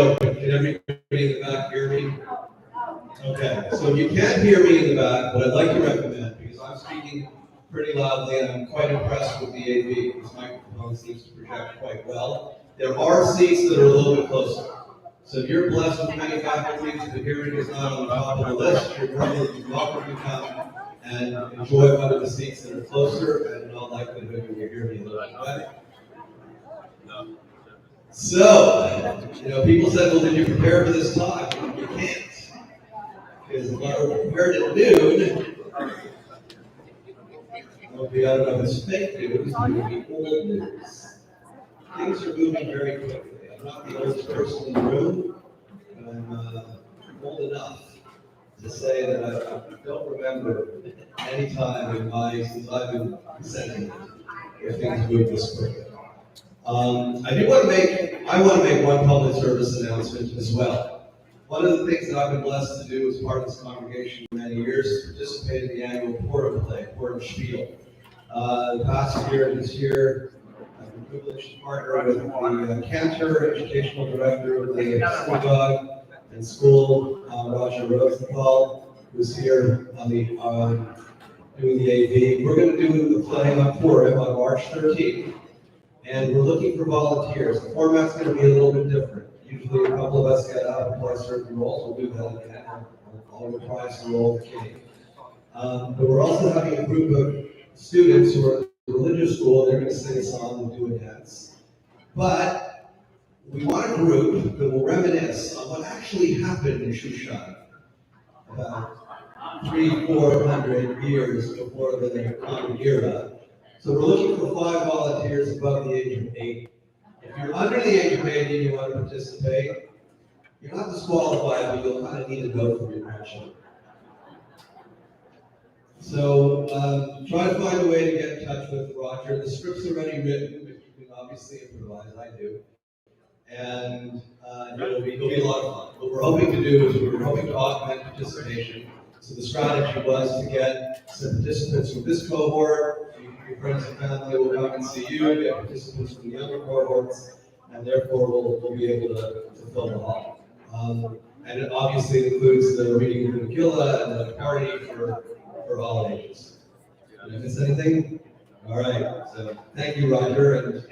Can everybody in the back hear me? Okay, so if you can't hear me in the back, what I'd like to recommend, because I'm speaking pretty loudly and I'm quite impressed with the AV, this microphone seems to project quite well. There are seats that are a little bit closer. So if you're blessed with many faculties, the hearing is not on the top of the list, you're welcome to come and enjoy one of the seats that are closer, and in all likelihood you'll hear me a little bit better. So, people said, well, did you prepare for this talk? You can't. Because if I were prepared at noon, I don't know if it's fake news, it would be old news. Things are moving very quickly. I'm not the oldest person in the room, but I'm old enough to say that I don't remember any time since I've been sentient where things move this quickly. I want to make one public service announcement as well. One of the things that I've been blessed to do as part of this congregation for many years is participate in the annual Purim play, Purim Spiel. The past year and this year, I've been privileged to partner with the cantor, educational director of the synagogue and school, Roth, who's here on the doing the AV. We're going to do the play on Purim on March 13th. And we're looking for volunteers. The format's going to be a little bit different. Usually a couple of us get up and play certain roles. We'll do that again. I'll reprise the role of the king. But we're also having a group of students who are in the religious school. They're going to sing a song and do a dance. But we want a group that will reminisce on what actually happened in Shushan about 300-400 years before the common era. So we're looking for 5 volunteers above the age of 80. If you're under the age of 80 and you want to participate, you're not disqualified, but you'll kind of need to go for your grandchildren. So try to find a way to get in touch with Roger. The script's already written, but you can obviously improvise, I do. And it'll be a lot of fun. What we're hoping to do is we're hoping to augment participation. So the strategy was to get some participants from this cohort, your friends and family will come and see you, get participants from the other cohorts, and therefore we'll be able to fill the hall. And it obviously includes the reading of the Megillah and the party for all ages. Did I miss anything? All right, so thank you, Roger, and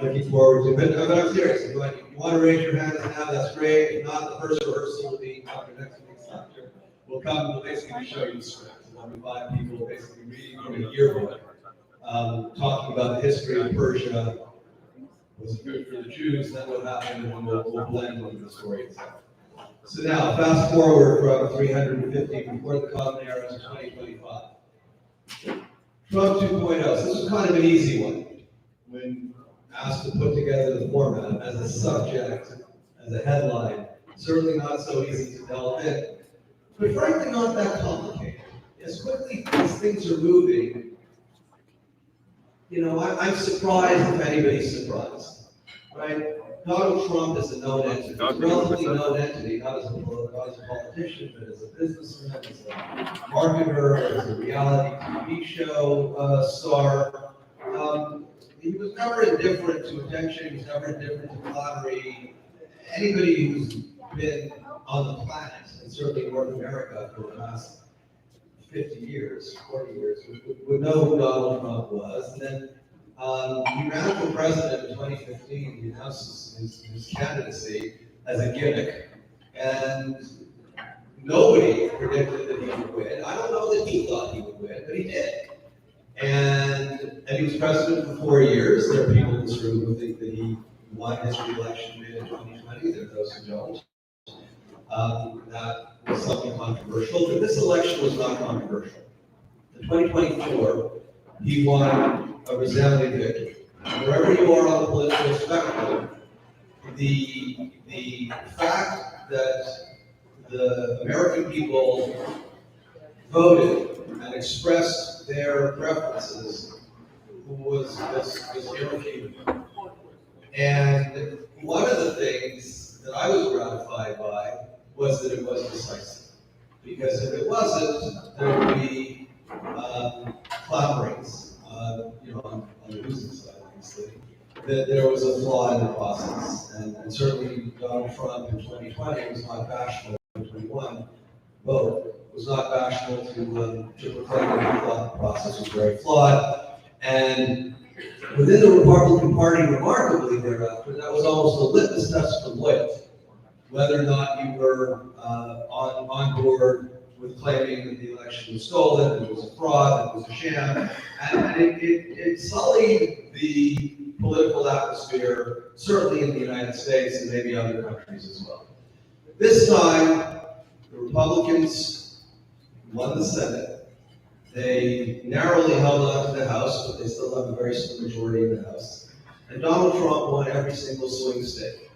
looking forward to it. But I'm serious, if you want to raise your hands now, that's great. If not, the first rehearsal will be after next week's lecture. We'll basically show you the script. There'll be 5 people basically reading from a yearbook, talking about the history of Persia. Was it good for the Jews? Then what happened? And we'll blend into the story itself. So now, fast forward from 350 before the Common Era to 2025. Trump 2.0. So this was kind of an easy one when asked to put together the format as a subject, as a headline. Certainly not so easy to delve in. But frankly, not that complicated. As quickly as things are moving, I'm surprised if anybody's surprised, right? Donald Trump is a known entity, a relatively known entity, not as a politician, but as a businessman, as a marketer, as a reality TV show star. He was never indifferent to attention, he was never indifferent to flattery. Anybody who's been on the planet, and certainly North America for the last 50 years, 40 years, would know who Donald Trump was. And then he ran for president in 2015. He announced his candidacy as a gimmick. And nobody predicted that he would win. I don't know that he thought he would win, but he did. And he was president for 4 years. There are people in this room who think that he won his re-election bid in 2020. There are those who don't. That was something controversial, but this election was not controversial. In 2024, he won a resounding victory. Wherever you are on the political spectrum, the fact that the American people voted and expressed their preferences was irrefutable. And one of the things that I was gratified by was that it was decisive. Because if it wasn't, there would be clamorings, on the losing side, obviously, that there was a flaw in the process. and certainly Donald Trump in 2020 was not bashful. In 2021, both was not bashful to proclaim that he thought the process was very flawed. And within the Republican Party, remarkably thereafter, that was almost a litmus test for loyalty, whether or not you were on board with claiming that the election was stolen, that it was a fraud, that it was a sham, and it sullied the political atmosphere, certainly in the United States and maybe other countries as well. This time, the Republicans won the Senate. They narrowly held on to the House, but they still have a very slim majority in the House. And Donald Trump won every single swing state.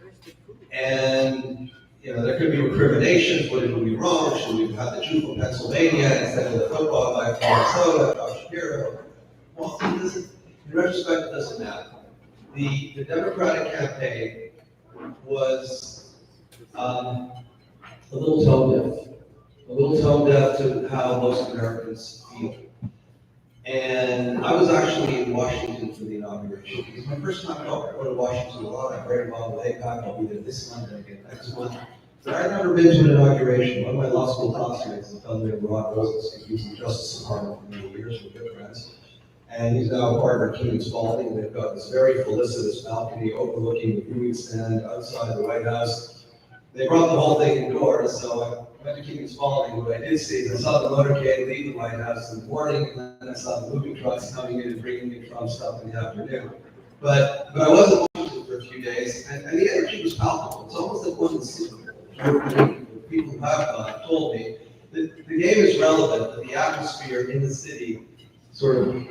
And there could be recriminations. What did we do wrong? Should we have had the Jew from Pennsylvania instead of the football guy from Minnesota, Josh Shapiro? Well, in retrospect, it doesn't matter. The Democratic campaign was a little tone deaf to how most Americans feel. And I was actually in Washington for the inauguration. It was my first time out. I go to Washington a lot. I'm very involved with APAC. I'll be there this month and again next month. But I've never been to an inauguration. One of my law school classmates, a fellow named Roth, he was in the Justice Department for many years. We're good friends. And he's now a partner at King & Spalding. They've got this very felicitous balcony overlooking the viewing stand outside the White House. They brought the whole thing indoors, so I went to King & Spalding. What I did see is I saw the motorcade leave the White House in the morning, and then I saw the moving trucks coming in and bringing in Trump stuff in the afternoon. But I was in Washington for a few days, and the energy was palpable. It's almost like one of the Super Bowl. People who have told me that the game is relevant, but the atmosphere in the city sort of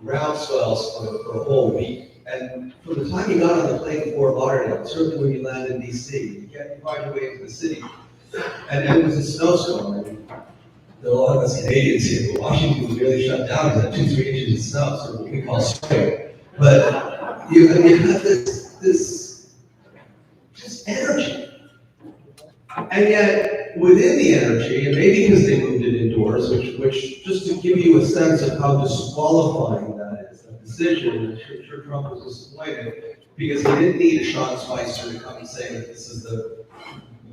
groundswells for a whole week. And from the time you got on the plane to Fort Lauderdale, certainly when you land in DC, you find your way into the city. And it was a snowstorm. And there are a lot of us Canadians here, but Washington was really shut down because it had 2-3 inches of snow, sort of what we call spring. But you had this just energy. And yet, within the energy, and maybe because they moved it indoors, which just to give you a sense of how disqualifying that is, that decision, and I'm sure Trump was disappointed, because he didn't need a Sean Spicer to come and say that this is the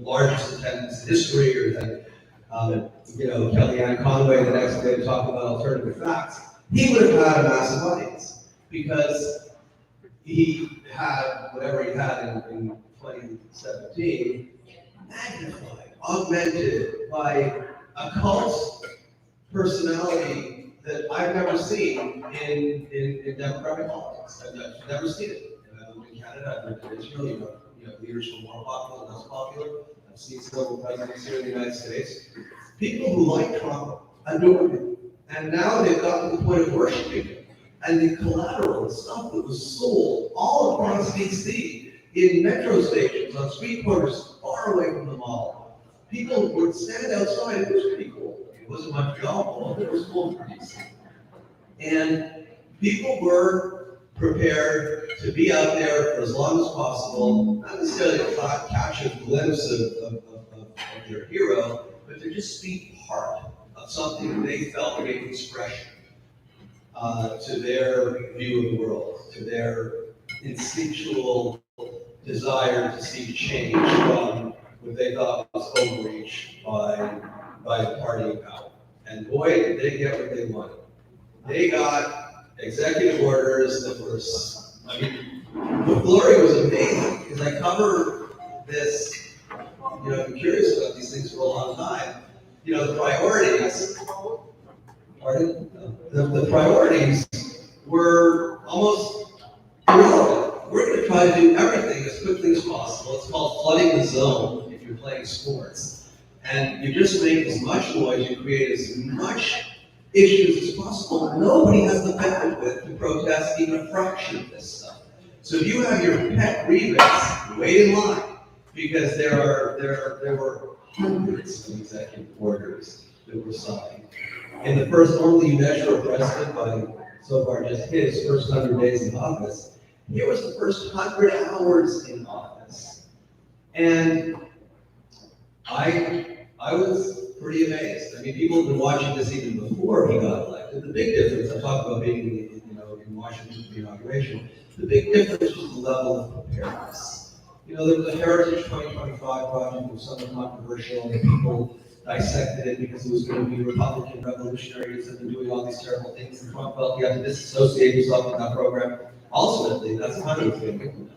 largest attendance in history, or that Kellyanne Conway the next day to talk about alternative facts. He would have had a massive audience, because he had whatever he had in 2017, magnified, augmented by a cult personality that I've never seen in Democratic politics. I've never seen it. I've lived in Canada, I've lived in Israel, leaders who are more popular and less popular. I've seen several presidents here in the United States. People who like Trump adore him. And now they've gotten to the point of worshiping him. And the collateral, the stuff that was sold all across DC, in metro stations, on street corners, far away from the mall. People would stand outside. It was pretty cool. It wasn't Montreal, but it was cool for DC. And people were prepared to be out there for as long as possible, not necessarily to catch a glimpse of their hero, but to just be part of something that they felt gave expression to their view of the world, to their instinctual desire to see change from what they thought was overreach by the party in power. And boy, did they get what they wanted. They got executive orders that were, the glory was amazing, because I cover this, I've been curious about these things for a long time. The priorities, the priorities were almost irrelevant. We're going to try to do everything as quickly as possible. It's called flooding the zone if you're playing sports. And you just make as much noise, you create as much issues as possible. Nobody has the bandwidth to protest even a fraction of this stuff. So if you have your pet grievances, wait in line, because there were hundreds of executive orders that were signed. In the first, normally you measure a president by so far just his first 100 days in office. Here was the first 100 hours in office. And I was pretty amazed. People have been watching this even before he got elected. The big difference, I talked about being in Washington for the inauguration, the big difference was the level of preparedness. You know, there was a Heritage 2025 project that was somewhat controversial, and people dissected it because it was going to be Republican revolutionaries that were doing all these terrible things, and Trump felt he had to disassociate himself from that program. Ultimately, that's kind of what's going to implemented.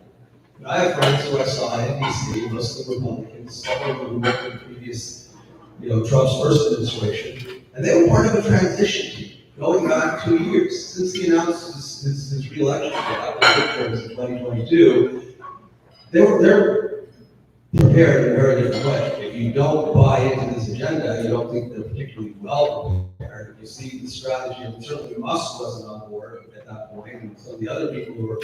I have friends who I saw in DC, mostly Republicans, several of them who worked in previous, Trump's first administration, and they were part of a transition team going back 2 years since he announced his reelection after midterms in 2022. They're prepared in a very different way. If you don't buy into this agenda, you don't think they're particularly well prepared. You see the strategy, and certainly Musk wasn't on board at that point, and some of the other people who were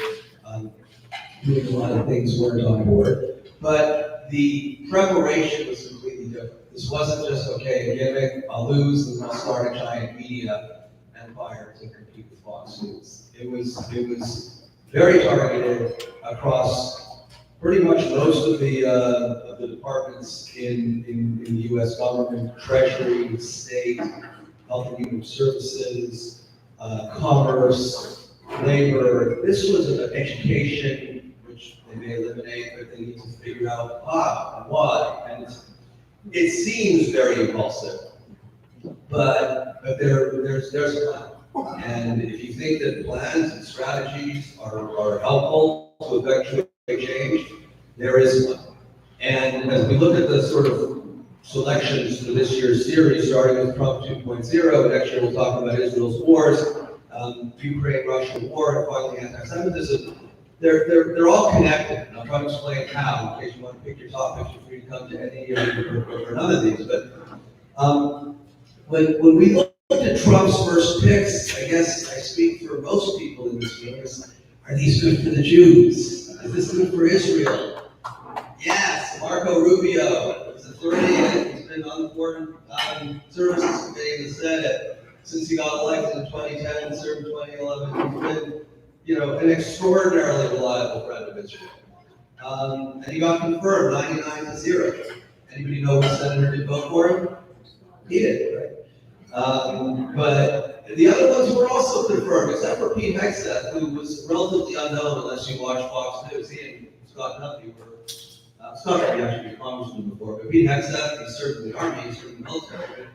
doing a lot of things weren't on board. But the preparation was completely different. This wasn't just, okay, a gimmick, I'll lose, and I'll start a giant media empire to compete with Fox News. It was very targeted across pretty much most of the departments in the U.S. government: Treasury, State, Health and Human Services, Commerce, Labor. This was an education, which they may eliminate, but they need to figure out how and why. And it seems very impulsive, but there's a plan. And if you think that plans and strategies are helpful to effectuate change, there is one. And as we look at the sort of selections for this year's series, starting with Trump 2.0, next year we'll talk about Israel's wars, Ukraine-Russia war, and finally anti-Semitism. They're all connected, and I'll try to explain how, in case you want to pick your topics, you're free to come to any or none of these. But when we look at Trump's first picks, I guess I speak for most people in this room, are these good for the Jews? Is this good for Israel? Yes, Marco Rubio is a 38. He's been on the Foreign Services Committee in the Senate since he got elected in 2010 and served in 2011. He's been, an extraordinarily reliable friend of Israel. And he got confirmed 99-0. Anybody know which senator did vote for him? He did, right? But the other ones were also confirmed, except for Pete Hegseth, who was relatively unknown unless you watch Fox News. He and Scott Duffy were, Scott Duffy actually was congressman before, but Pete Hegseth, he served in the army, he served in the military.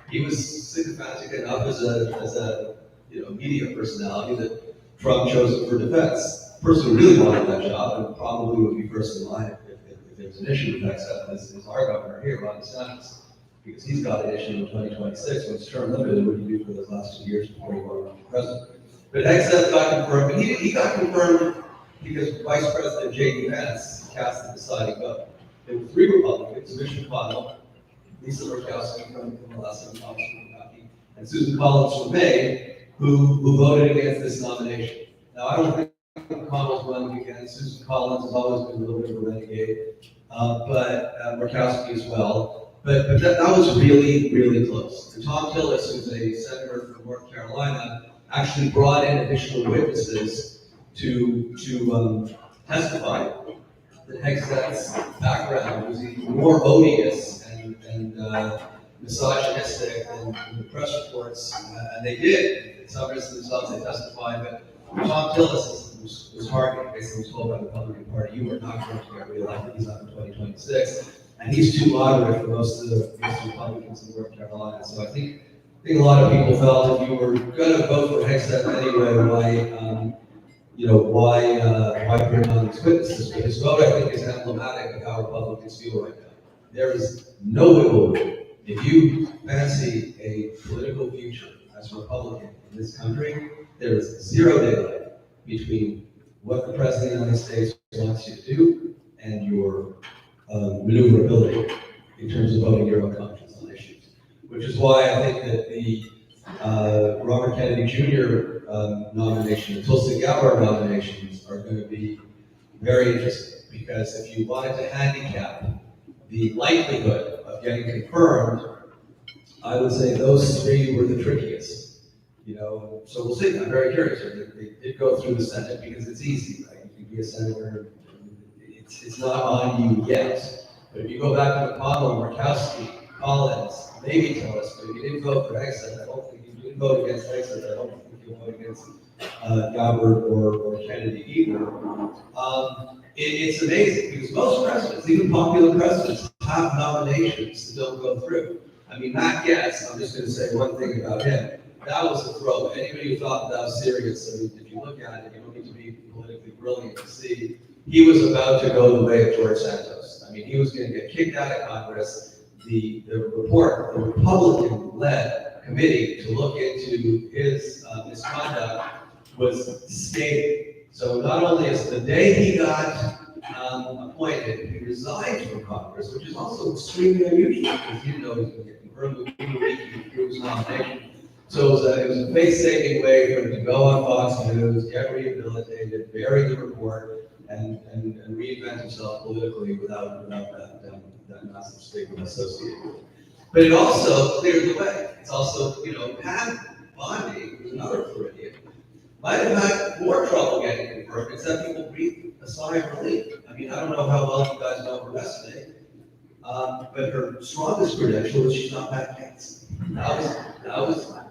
He was sycophantic enough as a media personality that Trump chose him for defense. The person who really wanted that job and probably would be first in line if there was an issue with Hegseth is our governor here, Ron DeSantis. Because he's got an issue in 2026 when it's term limited. What do you do for those last 2 years before you want to be president? But Hegseth got confirmed, and he got confirmed because Vice President J.D. Vance cast the deciding vote. There were 3 Republicans: Mitch McConnell, Lisa Murkowski from Alaska, and Susan Collins from Maine, who voted against this nomination. Now, I don't think McConnell's running again. Susan Collins has always been a little bit of a renegade, but Murkowski as well. But that was really, really close. And Tom Tillis, who's a senator from North Carolina, actually brought in additional witnesses to testify that Hegseth's background was even more odious and misogynistic than the press reports, and they did. In some instances, they testified, but Tom Tillis was targeted. Basically, was told by the Republican Party, "You are not going to get reelected. He's up in 2026." And he's too moderate for most Republicans in North Carolina. So I think a lot of people felt if you were going to vote for Hegseth anyway, why bring on these witnesses? But his vote, I think, is emblematic of how Republicans feel right now. There is no wiggle room. If you fancy a political future as a Republican in this country, there is zero daylight between what the President of the United States wants you to do and your maneuverability in terms of voting your own conscience on issues. Which is why I think that the Robert Kennedy Jr. Nomination, the Tulsi Gabbard nominations are going to be very interesting, because if you wanted to handicap the likelihood of getting confirmed, I would say those 3 were the trickiest. So we'll see. I'm very curious. They did go through the Senate because it's easy, right? You can be a senator. It's not on you yet. But if you go back to McConnell, Murkowski, Collins, maybe Tillis, but if you didn't vote for Hegseth, I don't think you did vote against ISIS. I don't think you'll vote against Gabbard or Kennedy either. It's amazing because most presidents, even popular presidents, have nominations that don't go through. I mean, Matt Gaetz, I'm just going to say one thing about him. That was a throw. Anybody who thought that was serious, I mean, if you look at it, you don't need to be politically brilliant to see he was about to go the way of George Santos. I mean, he was going to get kicked out of Congress. The report, the Republican-led committee to look into his misconduct was scathing. So not only is the day he got appointed, he resigned from Congress, which is also extremely unusual because you know he's going to get confirmed in a week he threw his nomination. So it was a face-saving way for him to go on Fox News, get rehabilitated, bury the report, and reinvent himself politically without that massive stigma associated with it. But it also cleared the way. It's also, Pat Bondi, who's another Floridian, might have had more trouble getting confirmed, except people breathe a sigh of relief. I mean, I don't know how well you guys know her resume, but her strongest credential is she's not Pat Gaetz.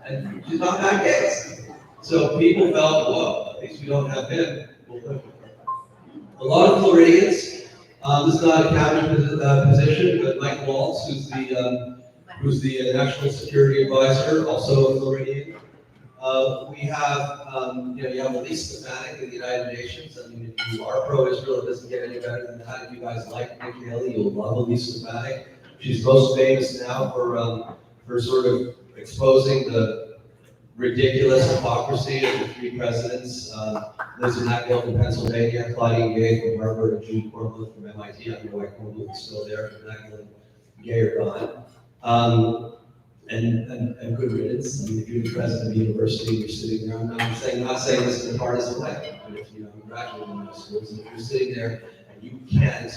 And she's not Pat Gaetz. So people felt, well, at least we don't have him. We'll live with her. A lot of Floridians, this is not a cabinet position, but Mike Waltz, who's the national security advisor, also a Floridian. We have, you have Elise Stefanik in the United Nations. I mean, if you are pro-Israel, it doesn't get any better than that. If you guys like Nikki Haley, you'll love Elise Stefanik. She's most famous now for sort of exposing the ridiculous hypocrisy of the three presidents. Liz Magdalene from Pennsylvania, Claudine Gay from Harvard, and Jude Cornbluth from MIT. I don't know why Cornbluth is still there, but Magdalene and Gay are gone. And good riddance. I mean, if you're the president of the university, you're sitting there. I'm not saying this in a partisan way, but if I'm graduating from those schools, and if you're sitting there and you can't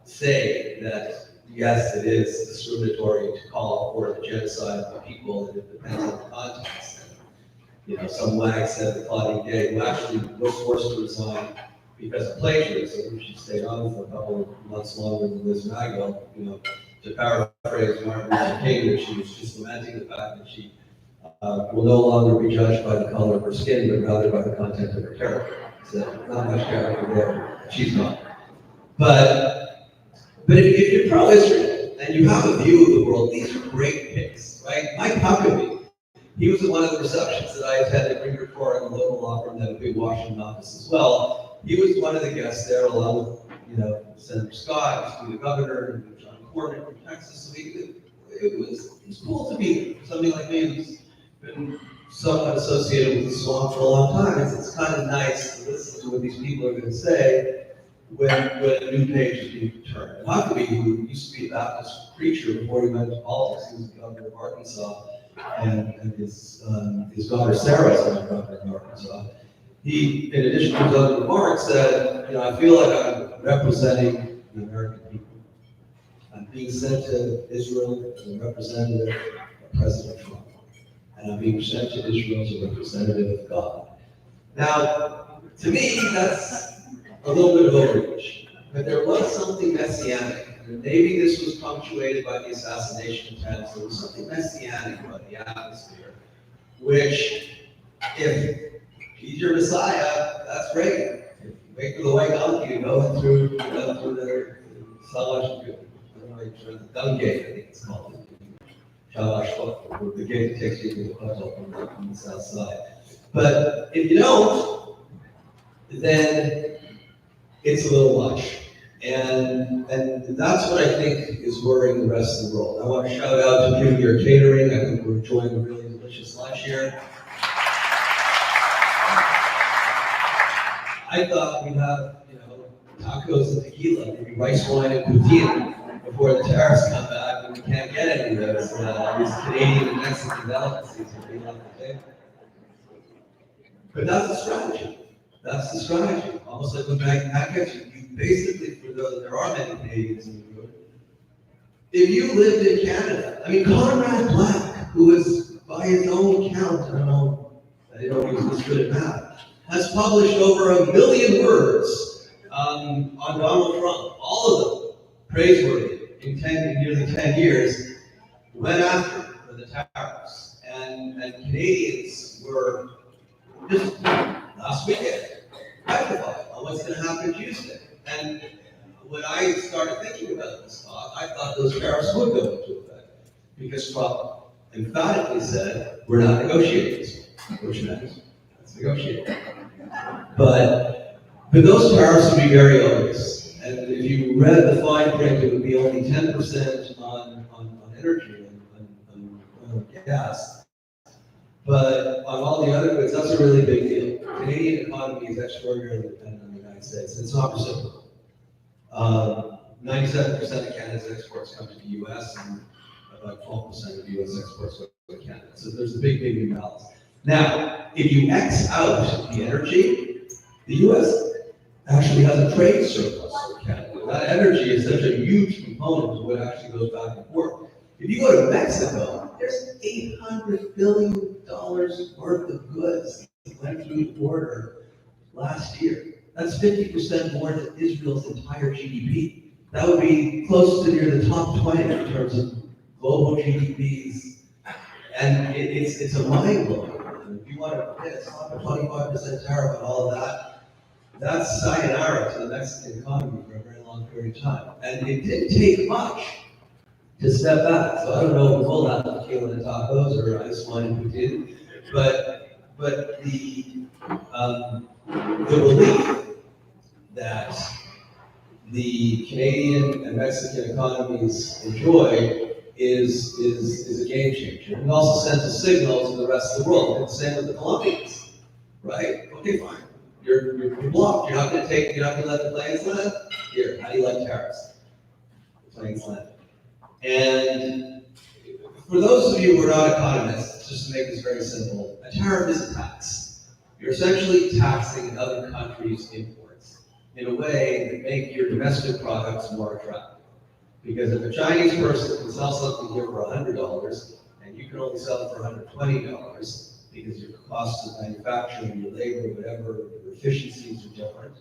say that yes, it is discriminatory to call for the genocide of people, and it depends on the context. And, some wag said that Claudine Gay, who actually was forced to resign because of plagiarism, she stayed on for a couple of months longer than Liz Magdalene, to paraphrase Martin Luther King, that she was just lamenting the fact that she will no longer be judged by the color of her skin, but rather by the content of her character. So not much character there. She's not. But if you're pro-Israel and you have a view of the world, these are great picks, right? Mike Huckabee, he was at one of the receptions that I attended, Bring Your Core in the local law firm, that a big Washington office as well. He was one of the guests there, along with Senator Scott, the governor, and John Cornyn from Texas. So it was cool to meet somebody like me who's been somewhat associated with the swamp for a long time. It's kind of nice to listen to what these people are going to say when a new page is being turned. And Huckabee, who used to be a Baptist preacher before he went to politics, he was the governor of Arkansas, and his daughter Sarah is the governor of Arkansas. He, in addition to his other remarks, said, I feel like I'm representing the American people. I'm being sent to Israel as a representative of President Trump. And I'm being sent to Israel as a representative of God. Now, to me, that's a little bit of overreach. But there was something messianic. And maybe this was punctuated by the assassination attempts. There was something messianic about the atmosphere, which, if he's your Messiah, that's great. If you wait for the white donkey to go through the Dung Gate, I think it's called. The gate that takes you to the Kotel on the south side. But if you don't, then it's a little much. And that's what I think is worrying the rest of the world. I want to shout out to Junior Catering. I think we're enjoying a really delicious lunch here. I thought we'd have, tacos and tequila, maybe rice wine and poutine before the tariffs come back, and we can't get any of those. These Canadian and Mexican delicacies are being on the table. But that's the strategy. That's the strategy. Almost like when Matt gets you basically, for those, there are many Canadians in the room. If you lived in Canada, Conrad Black, who is, by his own count, I didn't know he was this good at math, has published over 1 million words on Donald Trump, all of them praiseworthy in nearly 10 years, went after for the tariffs. And and Canadians were just last weekend petrified on what's going to happen Tuesday. And when I started thinking about this talk, I thought those tariffs would go into effect because Trump emphatically said, we're not negotiating this, which meant let's negotiate. But those tariffs would be very onerous. And if you read the fine print, it would be only 10% on energy and on gas. But on all the other goods, that's a really big deal. The Canadian economy is extraordinarily dependent on the United States. It's not reciprocal. 97% of Canada's exports come to the US, and about 12% of US exports go to Canada. So there's a big, big imbalance. Now, if you X out the energy, the US actually has a trade surplus with Canada. That energy is such a huge component of what actually goes back and forth. If you go to Mexico, there's $800 billion worth of goods that went through the border last year. That's 50% more than Israel's entire GDP. That would be close to near the top 20 in terms of global GDPs. And it's a mind blowing. If you want to stop a 25% tariff on all of that, that's sayonara to the Mexican economy for a very long period of time. And it didn't take much to step back. So I don't know if we'll have tequila and tacos or ice wine if we did, but the belief that the Canadian and Mexican economies enjoy is a game changer. It also sends a signal to the rest of the world. And the same with the Colombians, right? Okay, fine. You're blocked. You're not going to let the planes land? Here, how do you like tariffs? The planes land. And for those of you who are not economists, just to make this very simple, a tariff is a tax. You're essentially taxing another country's imports in a way that make your domestic products more attractive. Because if a Chinese person can sell something here for $100 and you can only sell it for $120 because your cost of manufacturing, your labor, whatever, your efficiencies are different,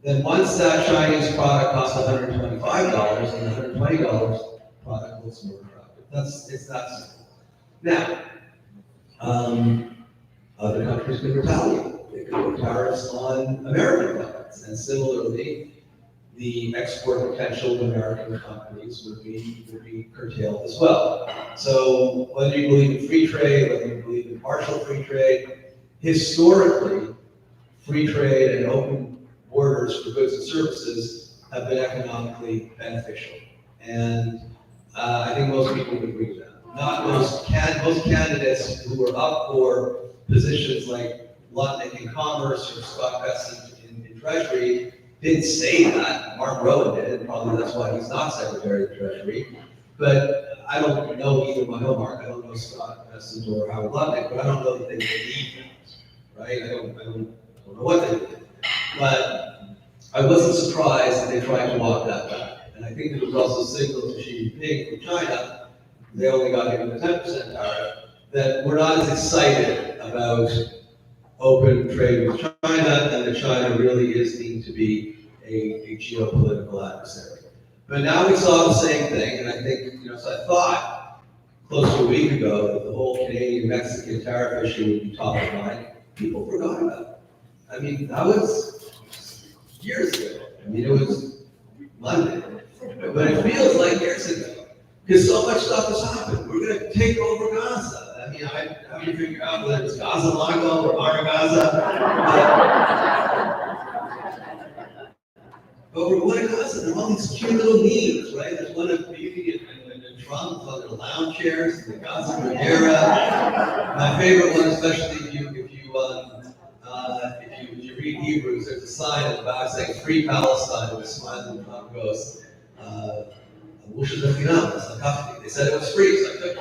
then once that Chinese product costs $125 and the $120 product looks more attractive. It's that simple. Now, other countries can retaliate. They can put tariffs on American products, and similarly, the export potential of American companies would be curtailed as well. So whether you believe in free trade, whether you believe in partial free trade, historically, free trade and open borders for goods and services have been economically beneficial. And I think most people would agree with that. Not most candidates who are up for positions like Lutnick in Commerce or Scott Bessent in Treasury didn't say that. Mark Rowan did, and probably that's why he's not Secretary of the Treasury. But I don't know either my own Mark. I don't know Scott Bessent or Howard Lutnick, but I don't know that they believe that, right? I don't know what they believe. But I wasn't surprised that they tried to walk that back. And I think it was also signaled to Xi Jinping from China, they only got given the 10% tariff, that we're not as excited about open trade with China, and that China really is deemed to be a geopolitical adversary. But now we saw the same thing, and I think, so I thought close to a week ago that the whole Canadian-Mexican tariff issue would be top of mind. People forgot about it. I mean, that was years ago. I mean, it was Monday. But it feels like years ago, because so much stuff has happened. We're going to take over Gaza. I mean, I haven't figured out whether it's Gaza Lago or Mara Gaza. But we're going to Gaza. There are all these cute little memes, right? There's one of Bibi and Trump on their lounge chairs in the Gaza Riviera. My favorite one, especially if you read Hebrews, there's a sign at the back saying "Free Palestine" with a smile and Trump goes. They said it was free, so I took it.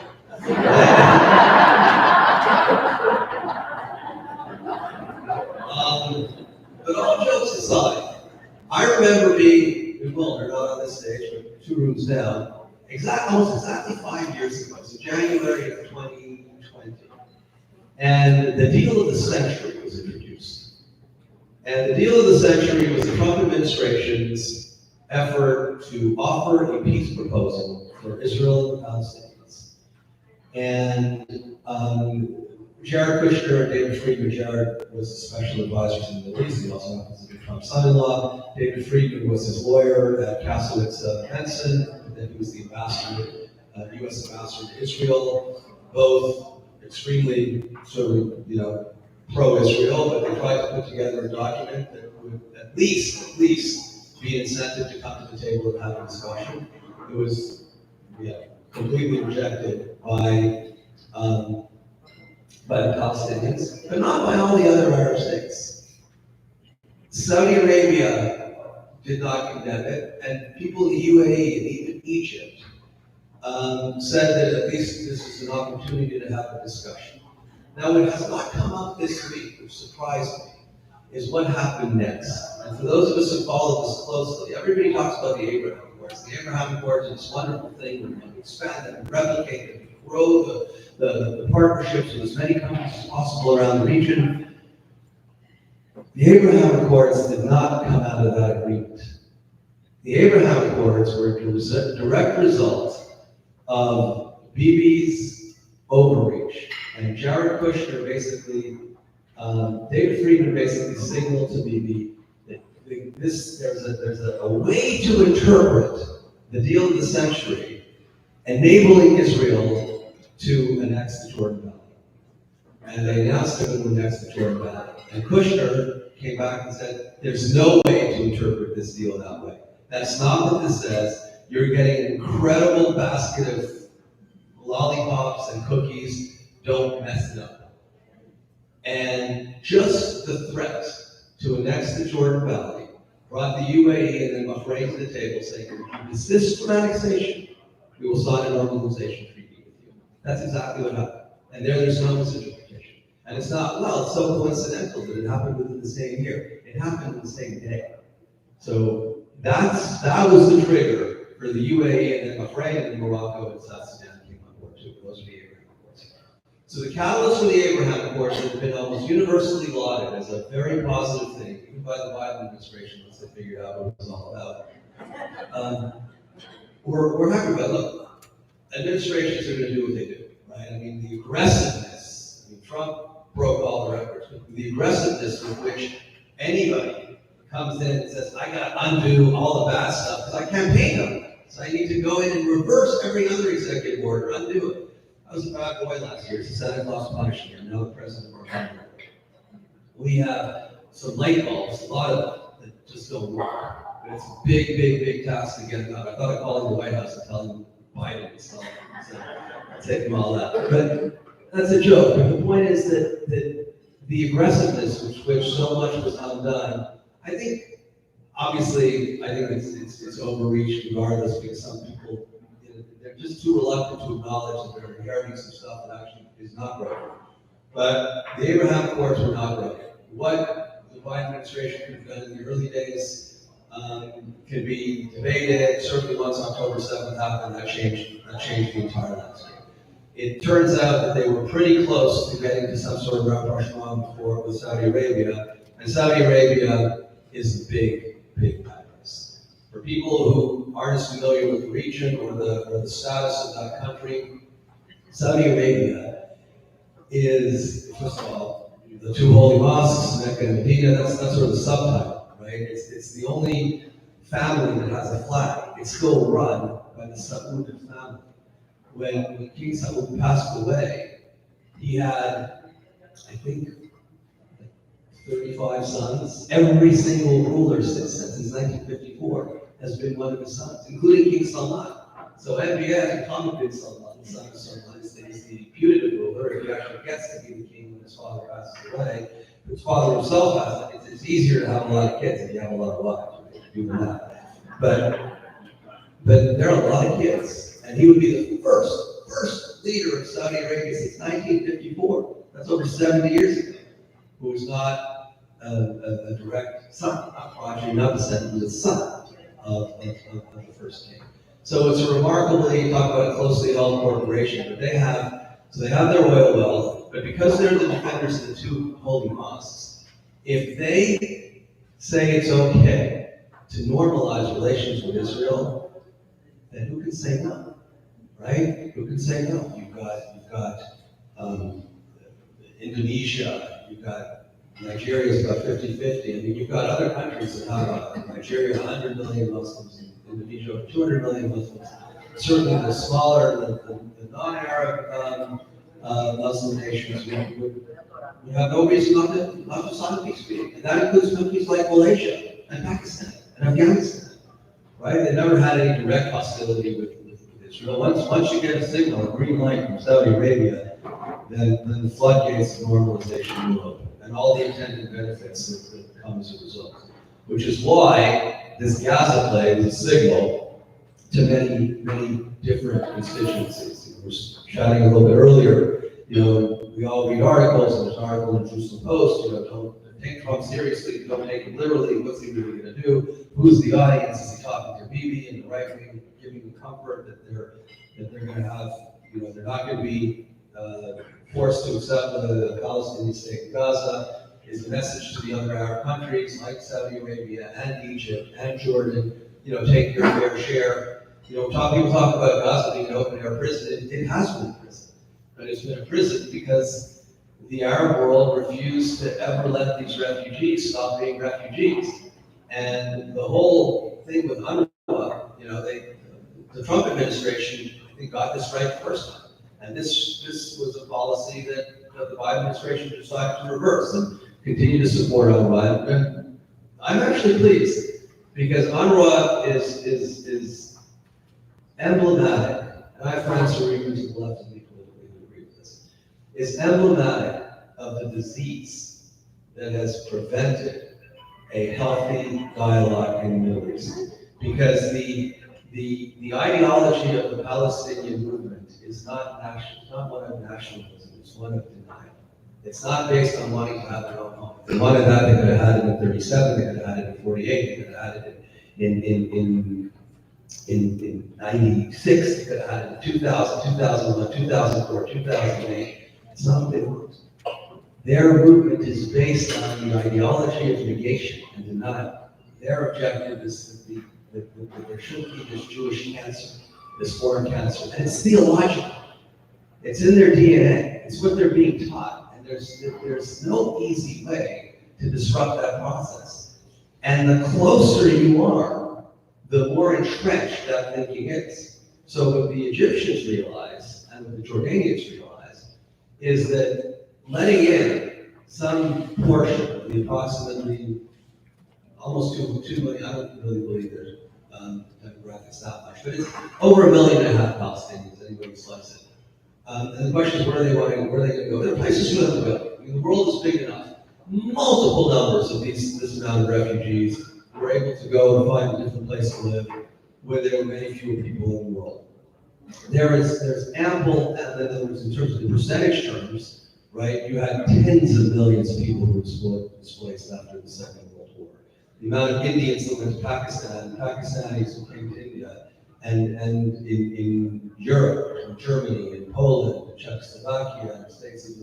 But all jokes aside, I remember being in Boulder, not on this stage, but 2 rooms down, almost exactly 5 years ago, so January of 2020. And the deal of the century was introduced. And the deal of the century was the Trump administration's effort to offer a peace proposal for Israel and the Palestinians. And Jared Kushner and David Friedman. Jared was a special advisor to the Middle East. He also happens to be Trump's son-in-law. David Friedman was his lawyer at Kasowitz Benson, and then he was the ambassador, U.S. ambassador to Israel. Both extremely sort of, pro-Israel, but they tried to put together a document that would at least be an incentive to come to the table and have a discussion. It was, completely rejected by the Palestinians, but not by all the other Arab states. Saudi Arabia did not condemn it, and people in the UAE and even Egypt said that at least this is an opportunity to have a discussion. Now, what has not come up this week, which surprised me, is what happened next. And for those of us who follow this closely, everybody talks about the Abraham Accords. The Abraham Accords is this wonderful thing where you can expand them, replicate them, grow the partnerships with as many countries as possible around the region. The Abraham Accords did not come out of that agreement. The Abraham Accords were a direct result of Bibi's overreach. And Jared Kushner basically, David Friedman basically signaled to Bibi that there's a way to interpret the deal of the century, enabling Israel to annex the Jordan Valley. And they announced they would annex the Jordan Valley. And Kushner came back and said, there's no way to interpret this deal that way. That's not what this says. You're getting an incredible basket of lollipops and cookies. Don't mess it up. And just the threat to annex the Jordan Valley brought the UAE and then Bahrain to the table saying, if you resist from annexation, we will sign a normalization treaty with you. That's exactly what happened. And there's no misinterpretation. And it's not, it's so coincidental that it happened within the same year. It happened the same day. So that was the trigger for the UAE and then Bahrain and Morocco and South Sudan came on board too. Those are the Abraham Accords. So the catalyst for the Abraham Accords has been almost universally lauded as a very positive thing, even by the Biden administration once they figured out what it was all about. We're happy about it. Look, administrations are going to do what they do, right? I mean, the aggressiveness, Trump broke all the records, but the aggressiveness with which anybody comes in and says, I got to undo all the bad stuff because I campaigned on it. So I need to go in and reverse every other executive order, undo it. I was a bad boy last year. It's a Santa Claus punishment. I'm now the president of our country. We have some light bulbs, a lot of them that just don't work. But it's a big task to get done. I thought I'd call the White House and tell them Biden and stuff. So take them all out. But that's a joke. But the point is that the aggressiveness with which so much was undone, I think it's overreach regardless, because some people, they're just too reluctant to acknowledge that they're inheriting some stuff that actually is not right. But the Abraham Accords were not right. What the Biden administration could have done in the early days can be debated. Certainly once October 7th happened, that changed the entire landscape. It turns out that they were pretty close to getting to some sort of rapprochement before with Saudi Arabia, and Saudi Arabia is a big palace. For people who aren't as familiar with the region or the status of that country, Saudi Arabia is, first of all, the two holy mosques, Mecca and Medina. That's sort of the subtitle, right? It's the only family that has a flag. It's still run by the Saud family. When King Saud passed away, he had, I think, 35 sons. Every single ruler since 1954 has been one of his sons, including King Salman. So MBS, Mohammed bin Salman, the son of Salman, is the putative ruler. If he actually gets to be the king when his father passes away, if his father himself has it, it's easier to have a lot of kids if you have a lot of wives. Do that. But there are a lot of kids, and he would be the first leader of Saudi Arabia since 1954. That's over 70 years ago. Who was not a direct son, not progeny, not descendant, but a son of the first king. So it's a remarkably, talk about a closely held corporation, but they have their oil wealth, but because they're the defenders of the two holy mosques, if they say it's okay to normalize relations with Israel, then who can say no, right? Who can say no? You've got Indonesia, you've got Nigeria's about 50-50. I mean, you've got other countries that have Nigeria, 100 million Muslims, Indonesia, 200 million Muslims. Certainly the smaller, the non-Arab Muslim nations would have no reason not to sign a peace treaty. And that includes countries like Malaysia and Pakistan and Afghanistan, right? They never had any direct hostility with Israel. Once you get a signal, a green light from Saudi Arabia, then the floodgates of normalization will open, and all the intended benefits that come as a result. Which is why this Gaza play is a signal to many different constituencies. We were chatting a little bit earlier. We all read articles, and there's an article in the Jerusalem Post. Don't take Trump seriously. Don't take him literally. What's he really going to do? Who's the audience? Is he talking to Bibi and the right wing, giving them comfort that they're going to have? They're not going to be forced to accept the Palestinian state in Gaza. Is a message to the other Arab countries like Saudi Arabia and Egypt and Jordan. Take your fair share. People talk about Gaza being an open-air prison. It has been a prison, but it's been a prison because the Arab world refused to ever let these refugees stop being refugees. And the whole thing with UNRWA, the Trump administration, I think, got this right the first time. And this was a policy that the Biden administration decided to reverse and continue to support UNRWA. And I'm actually pleased because UNRWA is emblematic, and I have friends who are even to the left of me politically who agree with this, is emblematic of the disease that has prevented a healthy dialogue in the Middle East. Because the ideology of the Palestinian movement is not one of nationalism, it's one of denial. It's not based on wanting to have their own home. If they wanted that, they could have had it in 37, they could have had it in 48, they could have had it in 96, they could have had it in 2000, 2001, 2004, 2008. It's not what they want. Their movement is based on the ideology of negation and denial. Their objective is that there shouldn't be this Jewish cancer, this foreign cancer, and it's theological. It's in their DNA. It's what they're being taught, and there's no easy way to disrupt that process. And the closer you are, the more entrenched that thinking is. So what the Egyptians realized, and what the Jordanians realized, is that letting in some portion of the approximately almost 2 million, I don't really believe there's demographics that much, but it's over 1.5 million Palestinians, anybody slice it. And the question is, where are they going to go? There are places who have to go. I mean, the world is big enough. Multiple numbers of this amount of refugees were able to go and find a different place to live where there were many fewer people in the world. There's ample, and in other words, in terms of the percentage terms, right, you had tens of millions of people who were displaced after the Second World War. The amount of Indians that went to Pakistan, Pakistanis who came to India, and in Europe, in Germany, in Poland, in Czechoslovakia, and the states of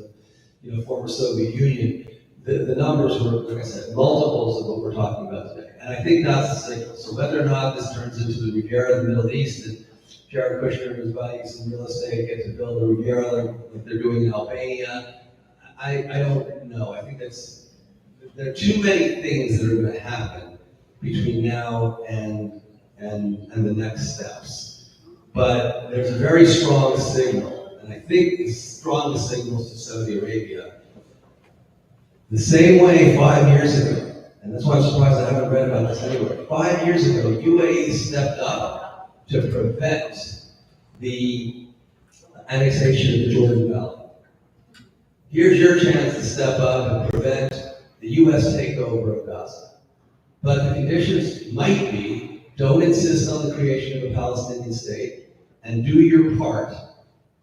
the former Soviet Union, the numbers were, like I said, multiples of what we're talking about today. And I think that's the signal. So whether or not this turns into the Riviera of the Middle East, and Jared Kushner and his buddies in real estate get to build a Riviera like they're doing in Albania, I don't know. I think there are too many things that are going to happen between now and the next steps. But there's a very strong signal, and I think the strongest signals to Saudi Arabia. The same way 5 years ago, and that's why I'm surprised I haven't read about this anywhere. 5 years ago, UAE stepped up to prevent the annexation of the Jordan Valley. Here's your chance to step up and prevent the US takeover of Gaza. But the conditions might be, don't insist on the creation of a Palestinian state, and do your part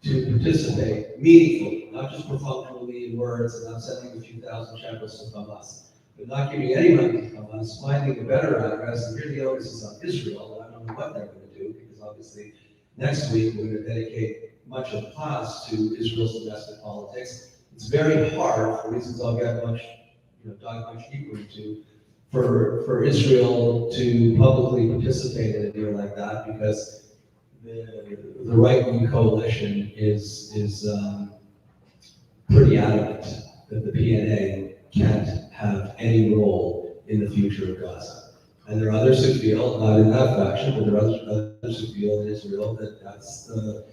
to participate meaningfully, not just perfunctorily in words, and not sending a few thousand shekels to Hamas, but not giving any money to Hamas, finding a better address, and here the onus is on Israel. I don't know what they're going to do, because obviously next week we're going to dedicate much of the class to Israel's domestic politics. It's very hard, for reasons I'll get dive much deeper into, for Israel to publicly participate in a deal like that, because the right-wing coalition is pretty adamant that the PNA can't have any role in the future of Gaza. And there are others who feel, not in that faction, but there are others who feel in Israel that that's the,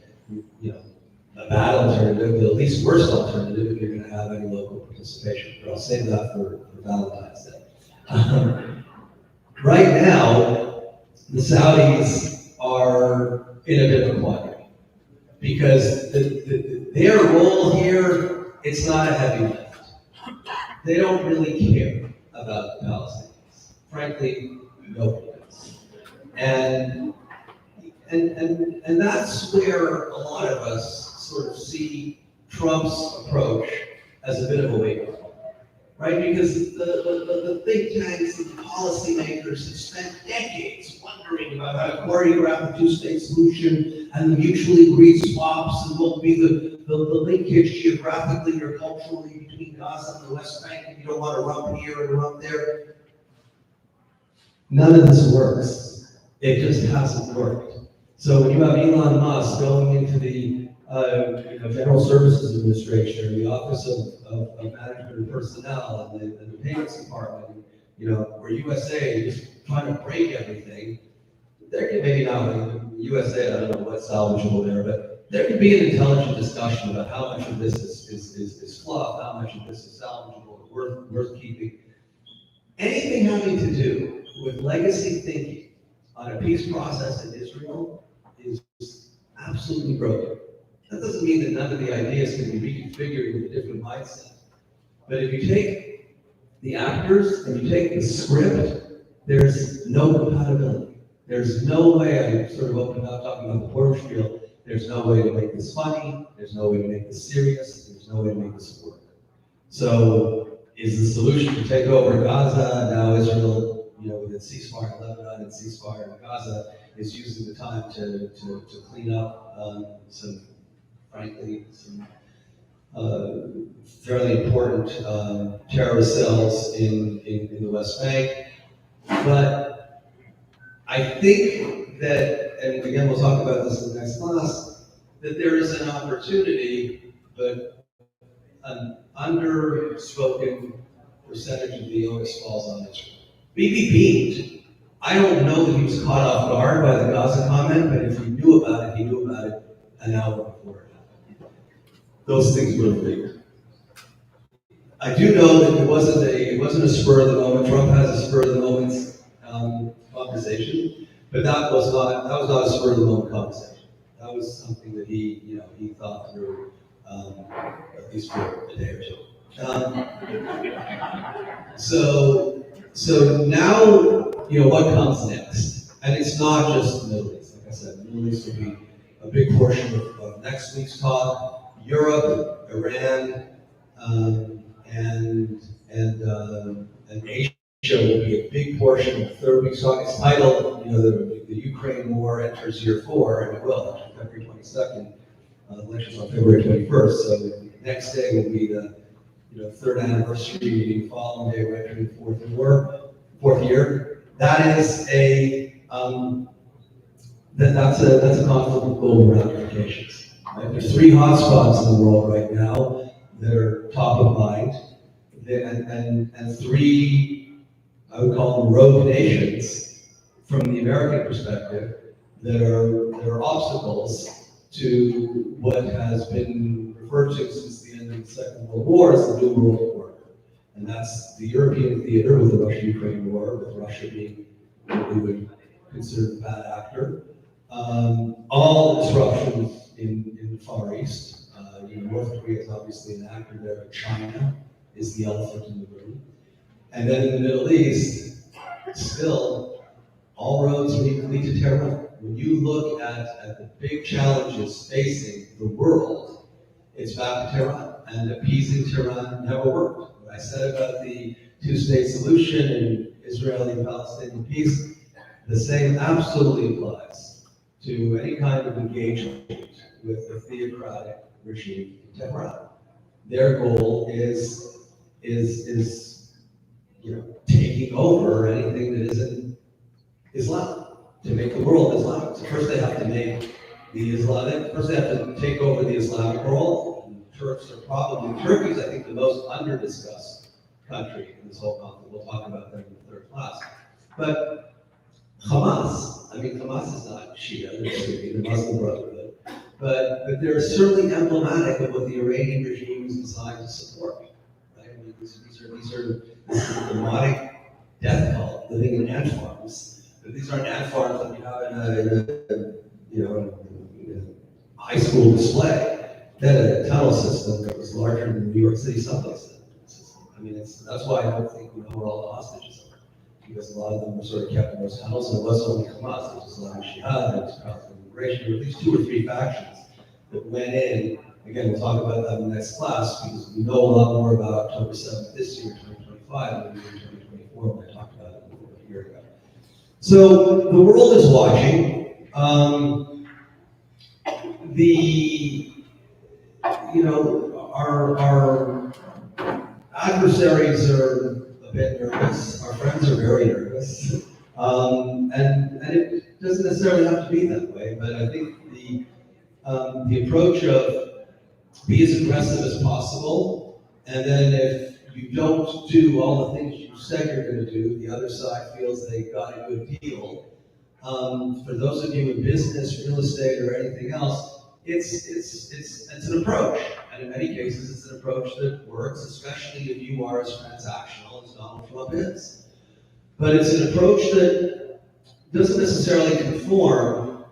a bad alternative, the least worst alternative if you're going to have any local participation. But I'll save that for Valentine's Day. Right now, the Saudis are in a bit of a quandary because their role here, it's not a heavy lift. They don't really care about the Palestinians. Frankly, nobody does. And that's where a lot of us sort of see Trump's approach as a bit of a wake-up call, right? Because the think tanks and the policymakers have spent decades wondering about how to choreograph a two-state solution and the mutually agreed swaps and what will be the linkage geographically or culturally between Gaza and the West Bank if you don't want to rump here and rump there. None of this works. It just hasn't worked. So when you have Elon Musk going into the General Services Administration, or the Office of Management and Personnel, and the Payments Department, where USA is just trying to break everything, there could maybe not USA, I don't know what's salvageable there, but there could be an intelligent discussion about how much of this is fluff, how much of this is salvageable, worth keeping. Anything having to do with legacy thinking on a peace process in Israel is absolutely broken. That doesn't mean that none of the ideas can be reconfigured with a different mindset. But if you take the actors and you take the script, there's no compatibility. There's no way, I sort of opened up talking about the border spiel, there's no way to make this funny, there's no way to make this serious, there's no way to make this work. So is the solution to take over Gaza, now Israel, with its ceasefire in Lebanon and ceasefire in Gaza, is using the time to clean up some fairly important terrorist cells in the West Bank. But I think that, and again we'll talk about this in the next class, that there is an opportunity, but an underspoken percentage of the onus falls on Israel. Bibi beamed. I don't know that he was caught off guard by the Gaza comment, but if he knew about it, he knew about it an hour before it happened. Those things were big. I do know that it wasn't a spur of the moment. Trump has a spur of the moment conversation, but that was not a spur of the moment conversation. That was something that he thought through at least for a day or two. So now, what comes next? And it's not just the Middle East. Like I said, the Middle East will be a big portion of next week's talk. Europe, Iran, and Asia will be a big portion of the third week's talk. It's titled, the Ukraine war enters year 4, and it will, actually, February 22nd. The lecture's on February 21st, so the next day will be the third anniversary meeting, following day we're entering the fourth year. That is that's a conflict with global ramifications. Right? There's 3 hotspots in the world right now that are top of mind, and 3, I would call them rogue nations from the American perspective that are obstacles to what has been referred to since the end of the Second World War as the New World Order. And that's the European theater with the Russia-Ukraine war, with Russia being what we would consider the bad actor. All the disruptions in the Far East. North Korea is obviously an actor there, but China is the elephant in the room. And then in the Middle East, still, all roads lead to Tehran. When you look at the big challenges facing the world, it's back to Tehran. And appeasing Tehran never worked. What I said about the two-state solution and Israeli-Palestinian peace, the same absolutely applies to any kind of engagement with the theocratic regime in Tehran. Their goal is taking over anything that isn't Islam, to make the world Islamic. So first they have to make first they have to take over the Islamic world, Turks are probably, Turkey's I think the most under-discussed country in this whole conflict. We'll talk about them in the third class. But Hamas, I mean, Hamas is not Shia, they're Sunni, the Muslim Brotherhood, but they're certainly emblematic of what the Iranian regime is designed to support. Right? I mean, these are this is a demonic death cult living in ant farms. But these aren't ant farms that you have in a high school display. They had a tunnel system that was larger than the New York City subway system. I mean, that's why I don't think we know where all the hostages are, because a lot of them were sort of kept in those tunnels, and it wasn't only Hamas, there was Islamic Jihad, there was Palestinian Liberation, there were at least 2 or 3 factions that went in. Again, we'll talk about that in the next class, because we know a lot more about October 7th this year, 2025, than we did in 2024, when I talked about it a year ago. So the world is watching. Our adversaries are a bit nervous. Our friends are very nervous, and it doesn't necessarily have to be that way. But I think the approach of be as aggressive as possible, and then if you don't do all the things you said you're going to do, the other side feels they got a good deal. For those of you in business, real estate, or anything else, it's an approach, and in many cases, it's an approach that works, especially if you are as transactional as Donald Trump is. But it's an approach that doesn't necessarily conform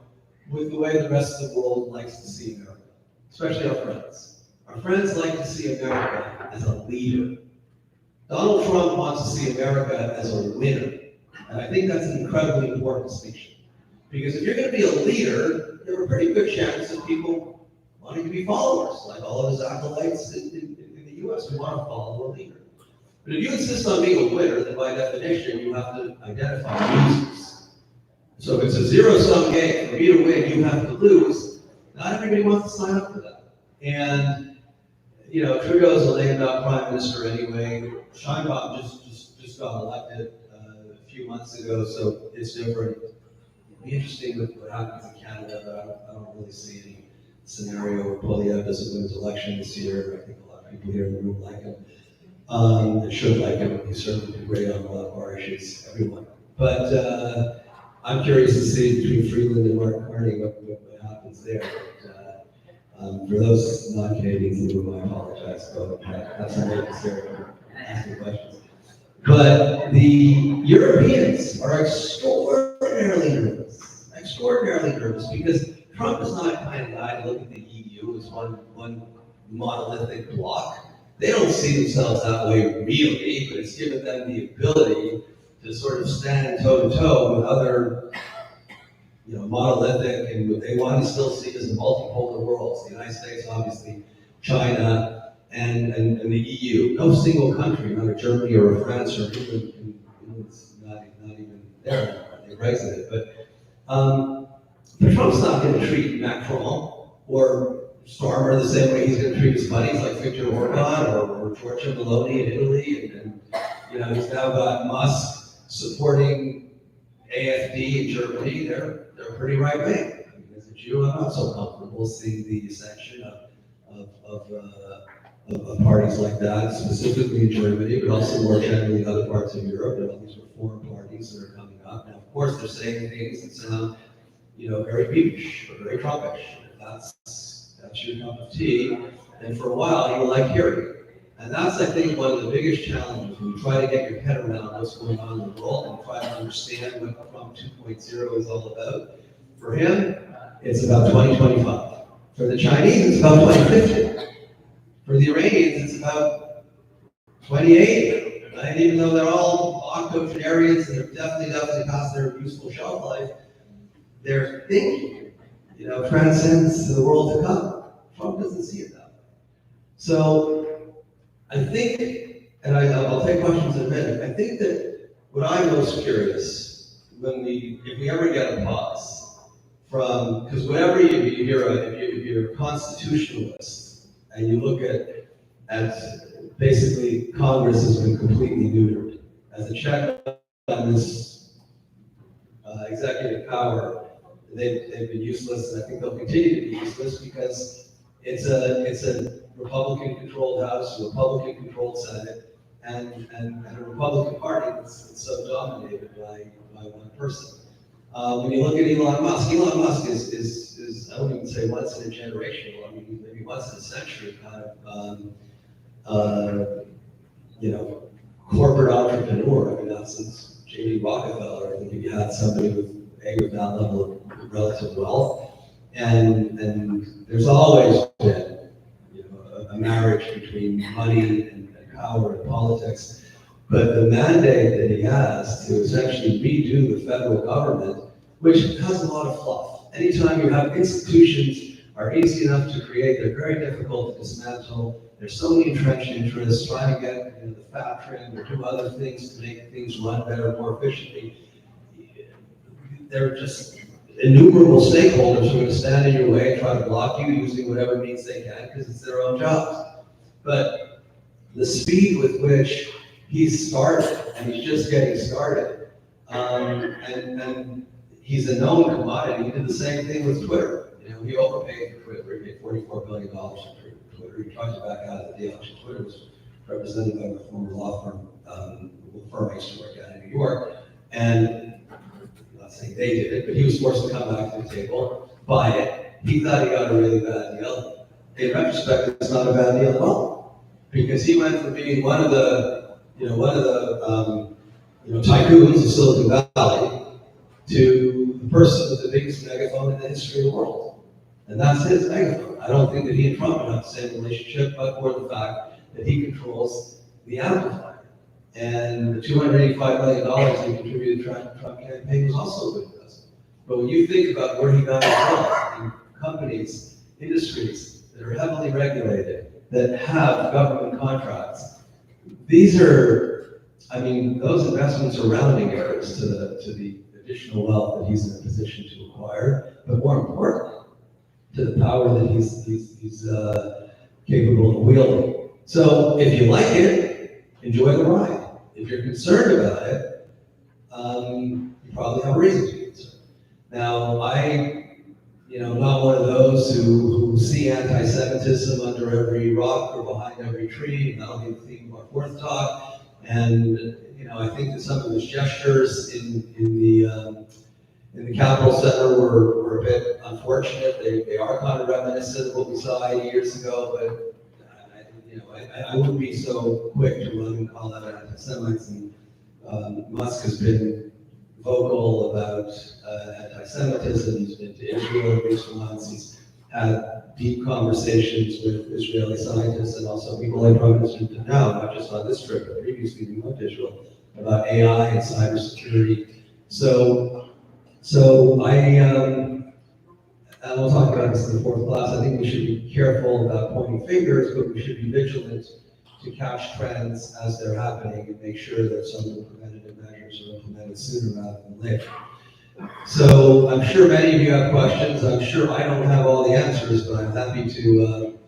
with the way the rest of the world likes to see America, especially our friends. Our friends like to see America as a leader. Donald Trump wants to see America as a winner, and I think that's an incredibly important distinction. Because if you're going to be a leader, there are a pretty good chance of people wanting to be followers, like all of his acolytes in the U.S. who want to follow a leader. But if you insist on being a winner, then by definition, you have to identify losers. So if it's a zero-sum game, for you to win, you have to lose. Not everybody wants to sign up for that. And, Trudeau's a lame-duck prime minister anyway. Sheinbaum just got elected a few months ago, so it's different. It'll be interesting with what happens in Canada, but I don't really see any scenario where Poilievre doesn't win his election this year. I think a lot of people here in the room like him. They should like him. He's certainly been great on a lot of our issues, everyone. But I'm curious to see between Freeland and Mark Carney what happens there. But, for those non-Canadians in the room, I apologize, but that's not necessary for asking questions. But the Europeans are extraordinarily nervous, because Trump is not the kind of guy to look at the EU as one monolithic bloc. They don't see themselves that way really, but it's given them the ability to sort of stand toe to toe with other, monolithic, and what they want to still see as a multipolar world. So the United States, obviously, China, and the EU. No single country, not a Germany or a France or even not even there anymore. They Brexit. But Trump's not going to treat Macron or Starmer the same way he's going to treat his buddies like Viktor Orban or Giorgia Meloni in Italy, and he's now got Musk supporting AfD in Germany. They're pretty right wing. I mean, as a Jew, I'm not so comfortable seeing the ascension of parties like that, specifically in Germany, but also more generally in other parts of Europe. There are all these reform parties that are coming up. Now, of course, they're saying things that sound, very Beamish or very Trumpish. That's your cup of tea. And for a while, you will like hearing it. And that's, I think, one of the biggest challenges when you try to get your head around what's going on in the world and try to understand what Trump 2.0 is all about. For him, it's about 2025. For the Chinese, it's about 2050. For the Iranians, it's about 2080. Right? Even though they're all octogenarians and they're definitely past their useful shelf life, their thinking, transcends the world to come. Trump doesn't see it that way. So I think, and I'll take questions in a minute, I think that what I'm most curious, if we ever get a pause from, because whenever if you're a constitutionalist and you look at basically Congress has been completely neutered as a check on this executive power. They've been useless, and I think they'll continue to be useless because It's a Republican-controlled House, a Republican-controlled Senate, and a Republican Party that's so dominated by one person. When you look at Elon Musk is I wouldn't even say once in a generation, I mean maybe once in a century kind of you know, corporate entrepreneur. I mean, not since J.D. Rockefeller, I think if you had somebody with that level of relative wealth, and there's always been, you know, a marriage between money and power and politics. But the mandate that he has to essentially redo the federal government, which has a lot of fluff. Anytime you have institutions are easy enough to create, they're very difficult to dismantle. There's so many entrenched interests trying to get, you know, the fat trim or do other things to make things run better, more efficiently. There are just innumerable stakeholders who are going to stand in your way and try to block you using whatever means they can because it's their own jobs. But the speed with which he's started, and he's just getting started, and he's a known commodity. He did the same thing with Twitter. You know, he overpaid for Twitter. He paid $44 billion for Twitter. He tried to back out of the deal. Actually, Twitter was represented by a former law firm, I used to work at in New York. And I'm not saying they did it, but he was forced to come back to the table, buy it. He thought he got a really bad deal. In retrospect, it's not a bad deal at all, because he went from being one of the tycoons of Silicon Valley to the person with the biggest megaphone in the history of the world. And that's his megaphone. I don't think that he and Trump have the same relationship, but for the fact that he controls the amplifier. And the $285 million he contributed to the Trump campaign was also good for us. But when you think about where he got his wealth in companies, industries that are heavily regulated, that have government contracts, these are, I mean, those investments are rounding errors to the additional wealth that he's in a position to acquire, but more importantly, to the power that he's capable of wielding. So if you like it, enjoy the ride. If you're concerned about it, you probably have a reason to be concerned. Now, I'm not one of those who see anti-Semitism under every rock or behind every tree, and that'll be the theme of our fourth talk. And I think that some of his gestures in the Capitol Center were a bit unfortunate. They are kind of reminiscent of what we saw 80 years ago, but I wouldn't be so quick to run and call that anti-Semitism. Musk has been vocal about anti-Semitism. He's been to Israel at least once. He's had deep conversations with Israeli scientists and also people like Prime Minister now, not just on this trip, but previously we went to Israel, about AI and cybersecurity. So and we'll talk about this in the fourth class, I think we should be careful about pointing fingers, but we should be vigilant to catch trends as they're happening and make sure that some of the preventative measures are implemented sooner rather than later. So I'm sure many of you have questions. I'm sure I don't have all the answers, but I'm happy to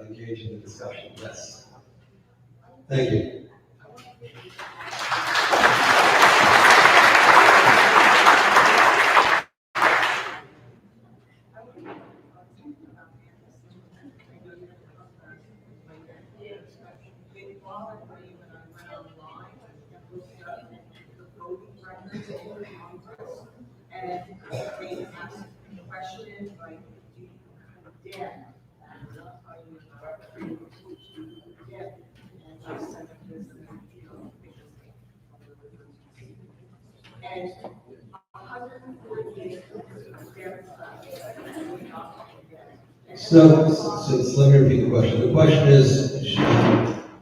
engage in the discussion. Yes. Thank you. And they ask questions like, do you condemn? And that's how you condemn anti-Semitism, and 148 So let me repeat the question. The question is,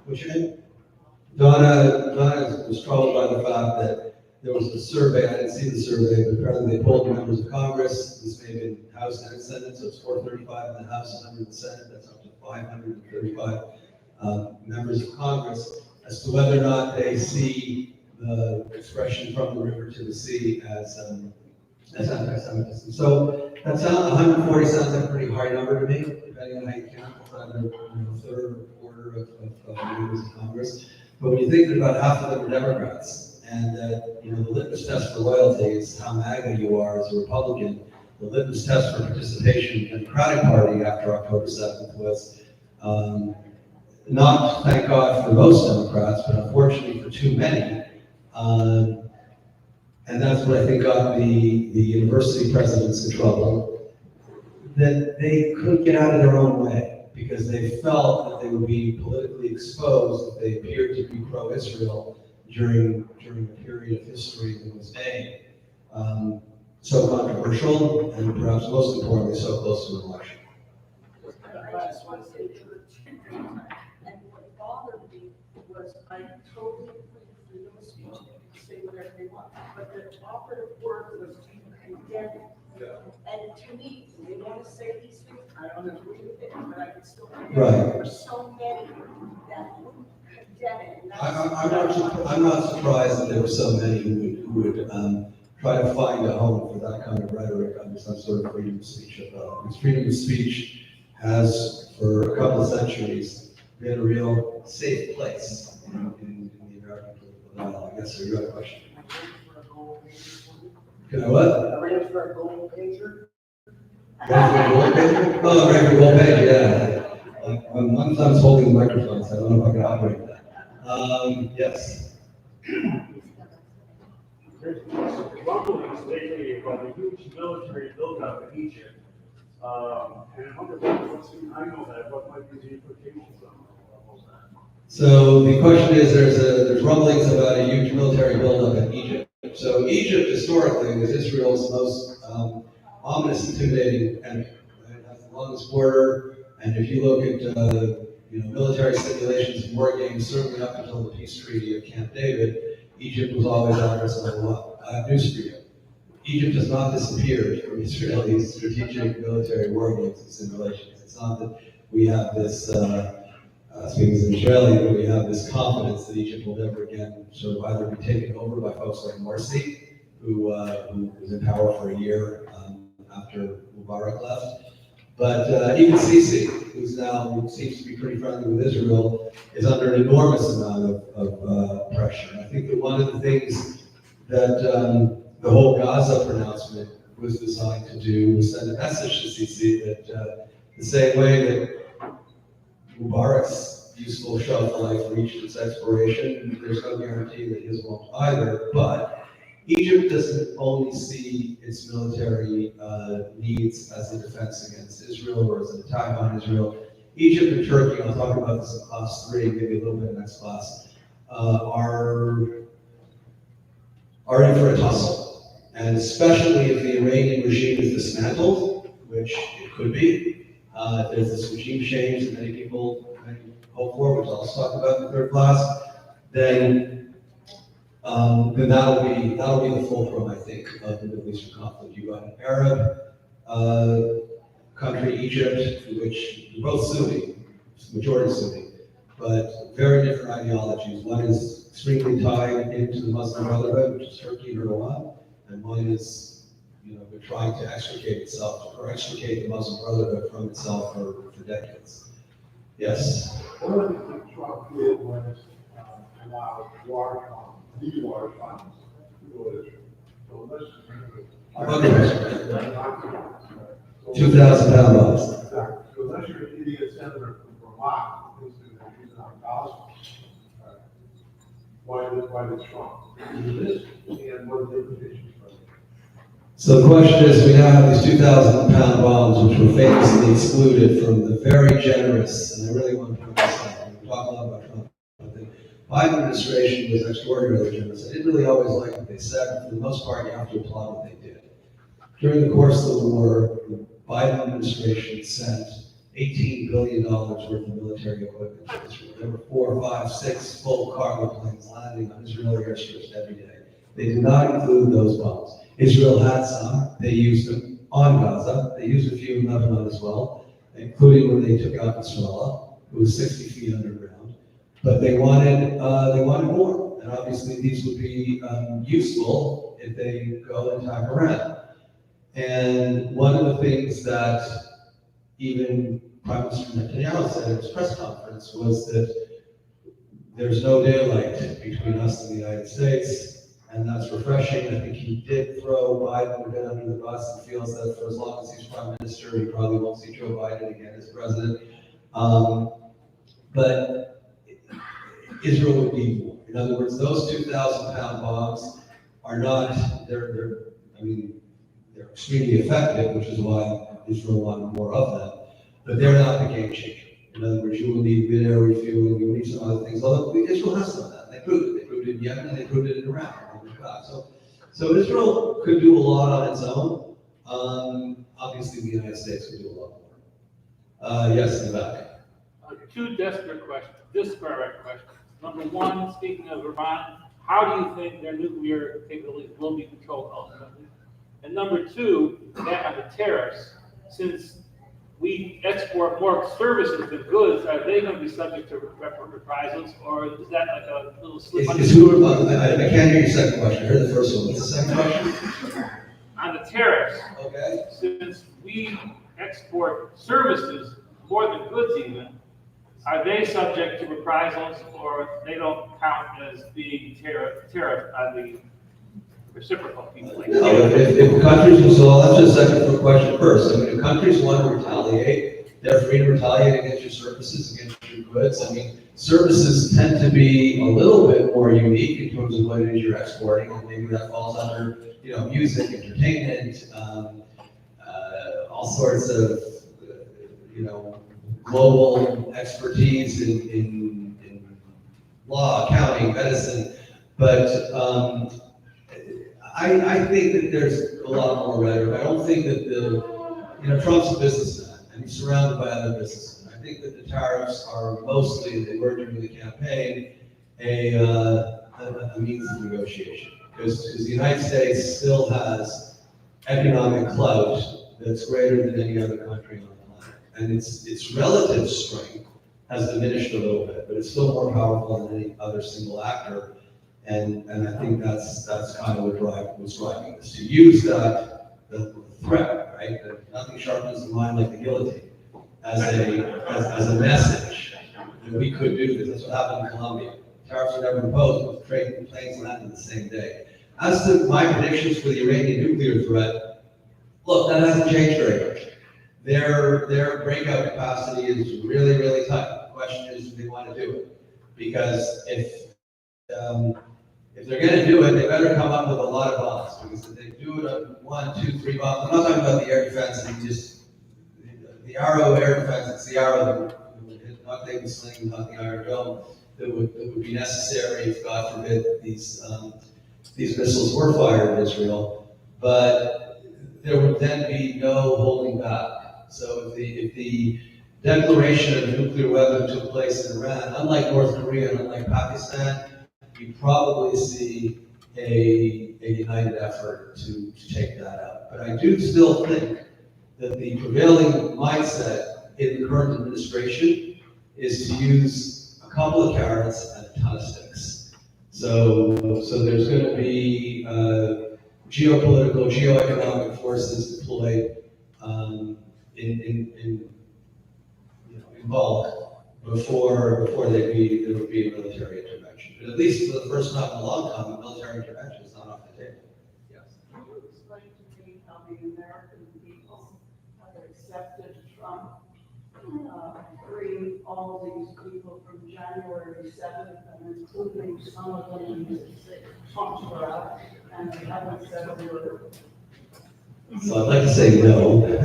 what's your name? Donna was troubled by the fact that there was a survey. I didn't see the survey, but apparently they polled members of Congress. This may have been House and Senate, so it's 435 in the House and 100 in the Senate. That's up to 535 members of Congress as to whether or not they see the expression from the river to the sea as anti-Semitism. So that 140 sounds like a pretty high number to me, depending on how you count. It's either a third or a quarter of members of Congress. But when you think that about half of them are Democrats, and that the litmus test for loyalty is how MAGA you are as a Republican, litmus test for participation in the Democratic Party after October 7th was not, thank God, for most Democrats, but unfortunately for too many. And that's what I think got the university presidents in trouble, that they couldn't get out of their own way because they felt that they would be politically exposed if they appeared to be pro-Israel during a period of history that was made so controversial and perhaps most importantly so close to an election. I just want to say there were two things, and what bothered me was I totally agree with freedom of speech, they can say whatever they want, but the operative word was to condemn it. And to me, they want to say these things, I don't agree with it, but I can still condemn it. Right. There were so many that wouldn't condemn it. And I'm not surprised that there were so many who would try to find a home for that kind of rhetoric under some sort of freedom of speech. Because freedom of speech has, for a couple of centuries, been a real safe place in the American political dialogue. Yes, sir, you got a question? Can I what? Arrange for a gold pager? Oh, right, for gold page, yeah. Once I was holding the microphone, so I don't know if I can operate that. Yes. There's rumblings lately about a huge military buildup in Egypt. And I wonder I know that, what might be the implications of that? So the question is, there's rumblings about a huge military buildup in Egypt. So Egypt historically was Israel's most ominous, intimidating enemy. Right? It has the longest border, and if you look at military simulations and war games, certainly up until the peace treaty of Camp David, Egypt was always address number one. I have news for you. Egypt has not disappeared from Israeli strategic military war games and simulations. It's not that we have this, speaking as an Israeli, but we have this confidence that Egypt will never again sort of either be taken over by folks like Morsi, who was in power for a year after Mubarak left. But even Sisi, who seems to be pretty friendly with Israel, is under an enormous amount of pressure. I think that one of the things that the whole Gaza pronouncement was designed to do was send a message to Sisi that the same way that Mubarak's useful shelf life reached its expiration, there's no guarantee that his won't either. But Egypt doesn't only see its military needs as a defense against Israel or as an attack on Israel. Egypt and Turkey, I'll talk about this in class 3, maybe a little bit in next class, are in for a tussle. And especially if the Iranian regime is dismantled, which it could be, if there's this regime change that many people hope for, which I'll talk about in the third class, then that'll be the fulcrum, I think, of the Middle Eastern conflict. You've got an Arab country, Egypt, which are both Sunni, majority Sunni, but very different ideologies. One is extremely tied into the Muslim Brotherhood, which is Turkey and Iran, and one is, been trying to extricate the Muslim Brotherhood from itself for decades. Yes. One of the things Trump did was allow these large funds to go to Israel. So let's £2,000. Exactly. So unless you're an idiot senator from Vermont, who's going to use it on gospel, why did Trump do this? And what are the implications for it? So the question is, we now have these 2,000-pound bombs, which were famously excluded from the very generous, and I really want to point this out, we talk a lot about Trump. The Biden administration was extraordinarily generous. I didn't really always like what they said, but for the most part, you have to applaud what they did. During the course of the war, the Biden administration sent $18 billion worth of military equipment to Israel. There were 4, 5, 6 full cargo planes landing on Israeli airstrips every day. They did not include those bombs. Israel had some. They used them on Gaza. They used a few in Lebanon as well, including when they took out Nasrallah, who was 60 feet underground. But they wanted more. And obviously these would be useful if they go and attack Iran. And one of the things that even Prime Minister Netanyahu said at his press conference was that there's no daylight between us and the United States, and that's refreshing. I think he did throw Biden a bit under the bus and feels that for as long as he's prime minister, he probably won't see Joe Biden again as president. But Israel would need more. In other words, those 2,000-pound bombs are not, they're extremely effective, which is why Israel wanted more of them, but they're not the game changer. In other words, you will need mid-air refueling, you will need some other things, although Israel has some of that. They proved it. They proved it in Yemen, and they proved it in Iraq. So Israel could do a lot on its own. Obviously, the United States could do a lot more. Yes, in the back. Two disparate questions. Number one, speaking of Iran, how do you think their nuclear capabilities will be controlled ultimately? And number two, that on the tariffs, since we export more services than goods, are they going to be subject to reprisals, or is that like a little slip? I can't hear your second question. I heard the first one. What's the second question? On the tariffs, Okay. since we export services more than goods even, are they subject to reprisals, or they don't count as being tariff on the reciprocal people? Like No, if countries, so I'll answer the second question first. I mean, if countries want to retaliate, they're free to retaliate against your services, against your goods. I mean, services tend to be a little bit more unique in terms of what it is you're exporting, and maybe that falls under, music, entertainment, all sorts of, global expertise in law, accounting, medicine. But I think that there's a lot more rhetoric. I don't think that Trump's a businessman, and he's surrounded by other businessmen. I think that the tariffs are mostly, they were during the campaign, a means of negotiation. Because the United States still has economic clout that's greater than any other country on the planet. And its relative strength has diminished a little bit, but it's still more powerful than any other single actor. And I think that's kind of what's driving this. To use that, the threat, right? That nothing sharpens the mind like the guillotine, as a message that we could do this. That's what happened in Colombia. Tariffs were never imposed, but trade planes landed the same day. As to my predictions for the Iranian nuclear threat, look, that hasn't changed very much. Their breakout capacity is really, really tight. The question is, do they want to do it? Because if they're going to do it, they better come up with a lot of bombs. Because if they do it on 1, 2, 3 bombs, I'm not talking about the air defense and just the Arrow air defense. It's the Arrow that would hit, not the sling, not the Iron Dome, that would be necessary if, God forbid, these missiles were fired in Israel. But there would then be no holding back. So if the declaration of a nuclear weapon took place in Iran, unlike North Korea and unlike Pakistan, you probably see a united effort to take that out. But I do still think that the prevailing mindset in the current administration is to use a couple of carrots and a ton of sticks. So there's going to be geopolitical, geoeconomic forces deployed in bulk before there would be a military intervention. But at least for the first time in a long time, a military intervention is not off the table. Yes. Can you explain to me how the American people have accepted Trump freeing all these people from January 7th, and including some of them in Trump's route, and they haven't said a word? So I'd like to say no, but I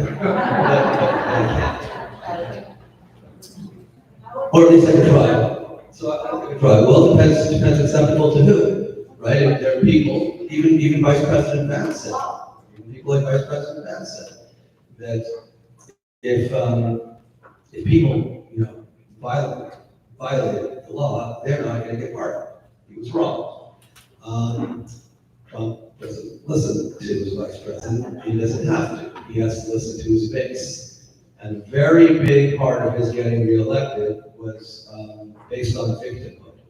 can't. Or at least I can try. So I can try. Well, it depends acceptable to who, right? If there are people, even Vice President Vance said, people like Vice President Vance said, that if people, violate the law, they're not going to get pardoned. He was wrong. Trump doesn't listen to his vice president. He doesn't have to. He has to listen to his base. And a very big part of his getting reelected was based on victimhood.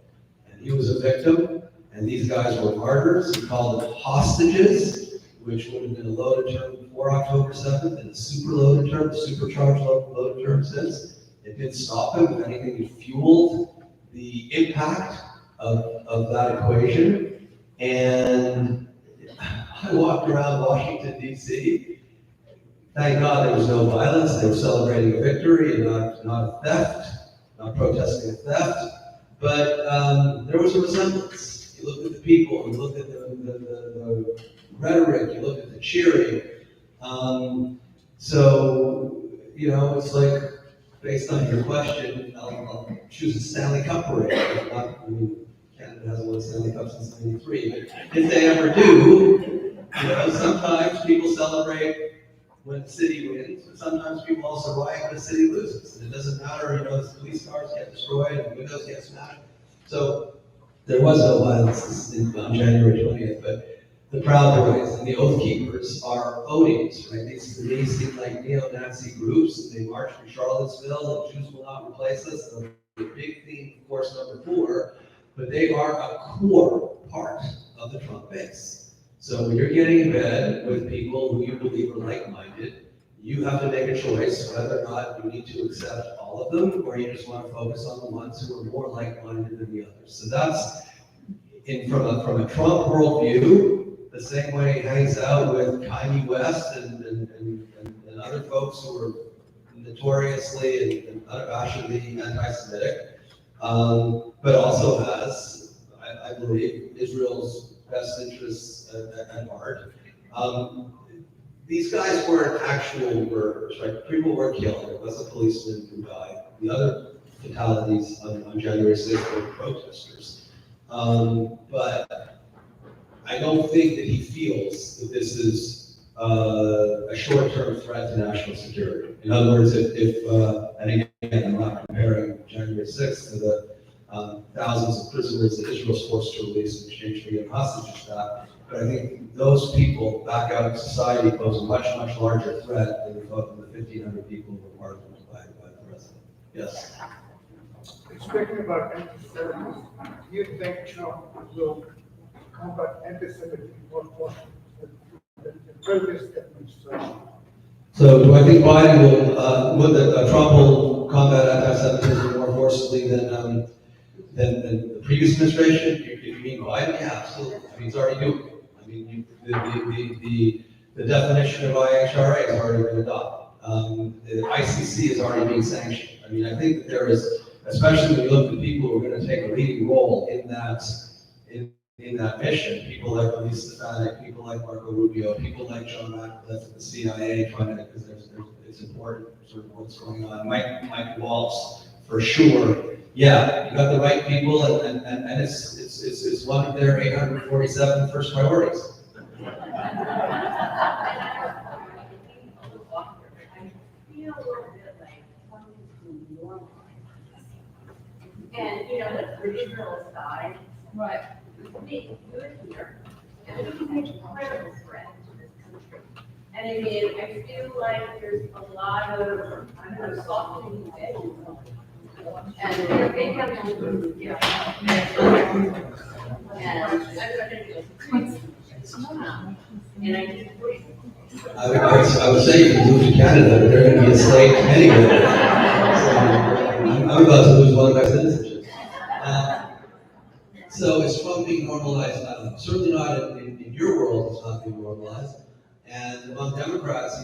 And he was a victim, and these guys were martyrs. He called them hostages, which would have been a loaded term before October 7th, and a super loaded term, supercharged loaded term since. It didn't stop him. If anything, it fueled the impact of that equation. And I walked around Washington, D.C. Thank God there was no violence. They were celebrating a victory and not a theft, not protesting a theft. But there was a resemblance. You look at the people, you look at the rhetoric, you look at the cheering. So, it's like, based on your question, I'll choose a Stanley Cup parade. Canada hasn't won a Stanley Cup since '93, but if they ever do, sometimes people celebrate when the city wins, but sometimes people also riot when the city loses. And it doesn't matter, the police cars get destroyed and the windows get smashed. So there was no violence on January 20th, but the Proud Boys and the Oath Keepers are odious, right? These seem like neo-Nazi groups, and they march from Charlottesville, and Jews will not replace us. And the big theme, of course, number 4, but they are a core part of the Trump base. So when you're getting in bed with people who you believe are like-minded, you have to make a choice whether or not you need to accept all of them, or you just want to focus on the ones who are more like-minded than the others. So that's, from a Trump worldview, the same way he hangs out with Kanye West and other folks who are notoriously and unabashedly anti-Semitic, but also has, I believe, Israel's best interests at heart. These guys weren't actual murderers, right? People were killed. There was a policeman who died. The other fatalities on January 6th were protesters. But I don't think that he feels that this is a short-term threat to national security. In other words, and again, I'm not comparing January 6th to the thousands of prisoners that Israel's forced to release in exchange for getting hostages back. But I think those people back out in society pose a much, much larger threat than the 1,500 people who were marked by the president. Yes? Speaking about anti-Semitism, do you think Trump will combat anti-Semitism more than the previous administration? So do I think Biden will, Trump will combat anti-Semitism more forcibly than the previous administration? You mean Biden? Yeah, absolutely. I mean, he's already doing it. I mean, the definition of IHRA has already been adopted. The ICC is already being sanctioned. I mean, I think that there is, especially when you look at people who are going to take a leading role in that mission, people like Elise Stefanik, people like Marco Rubio, people like John Ratcliffe at the CIA, because it's important sort of what's going on. Mike Waltz, for sure. Yeah, you got the right people, and it's one of their 847 first priorities. I feel a little bit like something's been normalized. And, the Israel aside, right, we good here, and this is an incredible threat to this country. And I mean, I feel like there's a lot of, softening of edges. And they have to, and I just wish. I would say you can move to Canada, but they're going to be a slave anyway. So I'm about to lose one of my citizenship. So is Trump being normalized? Certainly not in your world, it's not being normalized. And among Democrats,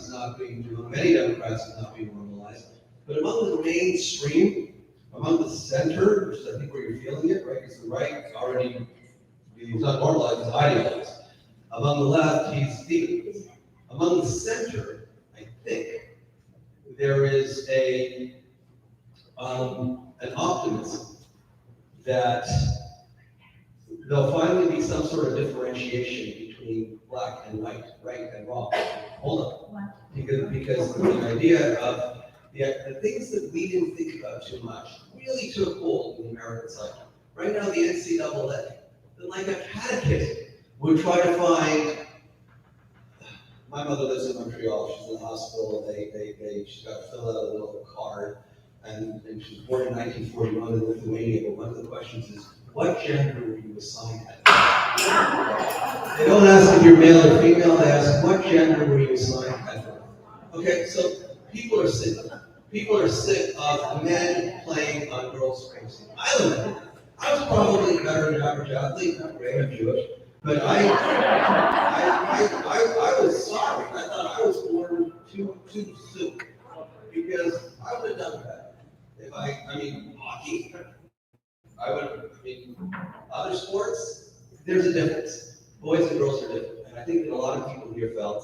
many Democrats, he's not being normalized. But among the mainstream, among the center, which is I think where you're feeling it, right? Because the right already, he's not normalized, he's idealized. Among the left, he's demonized. Among the center, I think, there is an optimism that there'll finally be some sort of differentiation between black and white, right and wrong. Hold on. Because the idea of the things that we didn't think about too much really took hold in the American psyche. Right now, the NCAA, like a catechism, would try to find. My mother lives in Montreal. She's in the hospital. She's got to fill out a little card, and she was born in 1941 in Lithuania. But one of the questions is, what gender were you assigned at birth? They don't ask if you're male or female. They ask, what gender were you assigned at birth? Okay, so people are sick. People are sick of men playing on girls' sports teams. I was probably better than average athlete. Not great. I'm Jewish. But I was sorry. I thought I was born too soon because I would have done better. If I mean, hockey, other sports, there's a difference. Boys and girls are different. And I think that a lot of people here felt,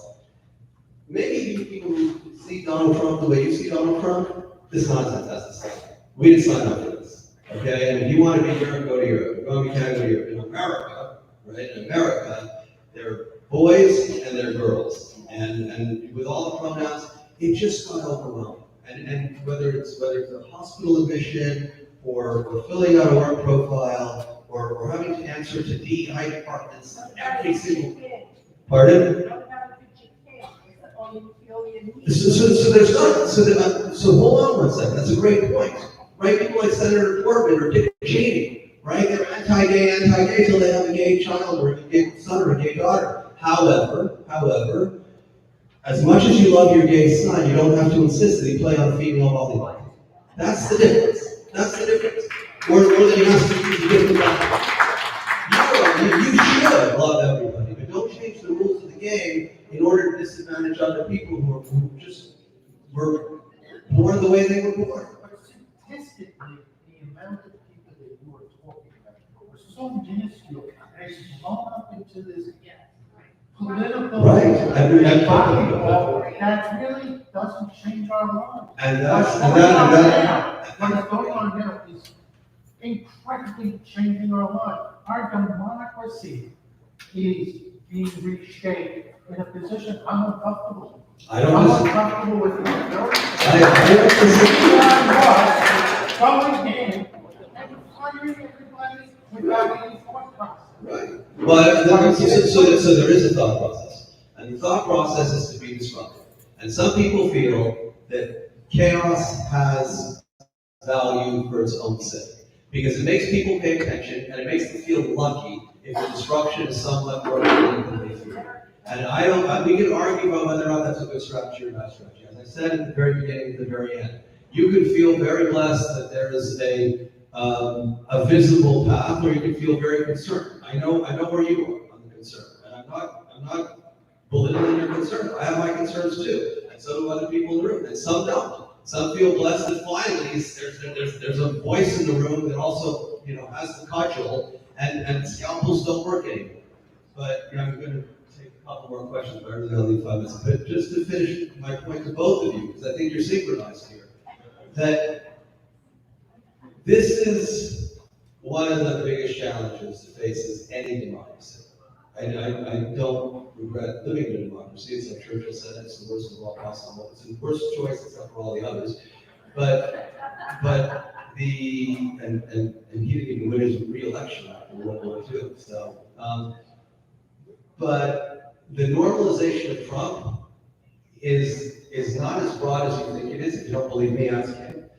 maybe you people who see Donald Trump the way you see Donald Trump, this nonsense has to stop. We didn't sign up for this. Okay? And if you want to be Europe, go to Europe. If you want to be Canada, go to Europe. In America, right? In America, there are boys and there are girls. And with all the pronouns, it just got overwhelming. And whether it's a hospital admission or filling out a work profile or having to answer to DEI departments every single. Pardon? So hold on one second. That's a great point, right? People like Senator Corbyn or Dick Cheney, right? They're anti-gay till they have a gay child or a gay son or a gay daughter. However, as much as you love your gay son, you don't have to insist that he play on female volleyball. That's the difference. Or that he has to use a different weapon. You should love everybody, but don't change the rules of the game in order to disadvantage other people who just were born the way they were born. But statistically, the amount of people that you are talking about are so minuscule, and it's blown up into this political. Right. That really doesn't change our lives. And What's going on now is incredibly changing our lives. Our democracy is being reshaped in a position I'm uncomfortable with. I don't I'm disagree. uncomfortable with the majority. I don't disagree. Going in and firing everybody without any thought process. Right. Well, so there is a thought process. And the thought process is to be disruptive. And some people feel that chaos has value for its own sake. Because it makes people pay attention and it makes them feel lucky if the disruption is somewhat more than they fear. And we can argue about whether or not that's a good strategy or a bad strategy. As I said at the very beginning, at the very end, you can feel very blessed that there is a visible path, or you can feel very concerned. I know where you are on the concern, and I'm not belittling your concern. I have my concerns too, and so do other people in the room, and some don't. Some feel blessed that finally there's a voice in the room that also has the cudgel, and scalpels don't work anymore. But I'm going to take a couple more questions, but I really only 5 minutes. But just to finish my point to both of you, because I think you're synchronized here, that this is one of the biggest challenges that faces any democracy. I don't regret living in a democracy. It's like Churchill said, it's the worst of all possible. It's the worst choice except for all the others. But he didn't even win his re-election after World War II. So, but the normalization of Trump is not as broad as you think it is. If you don't believe me, ask him.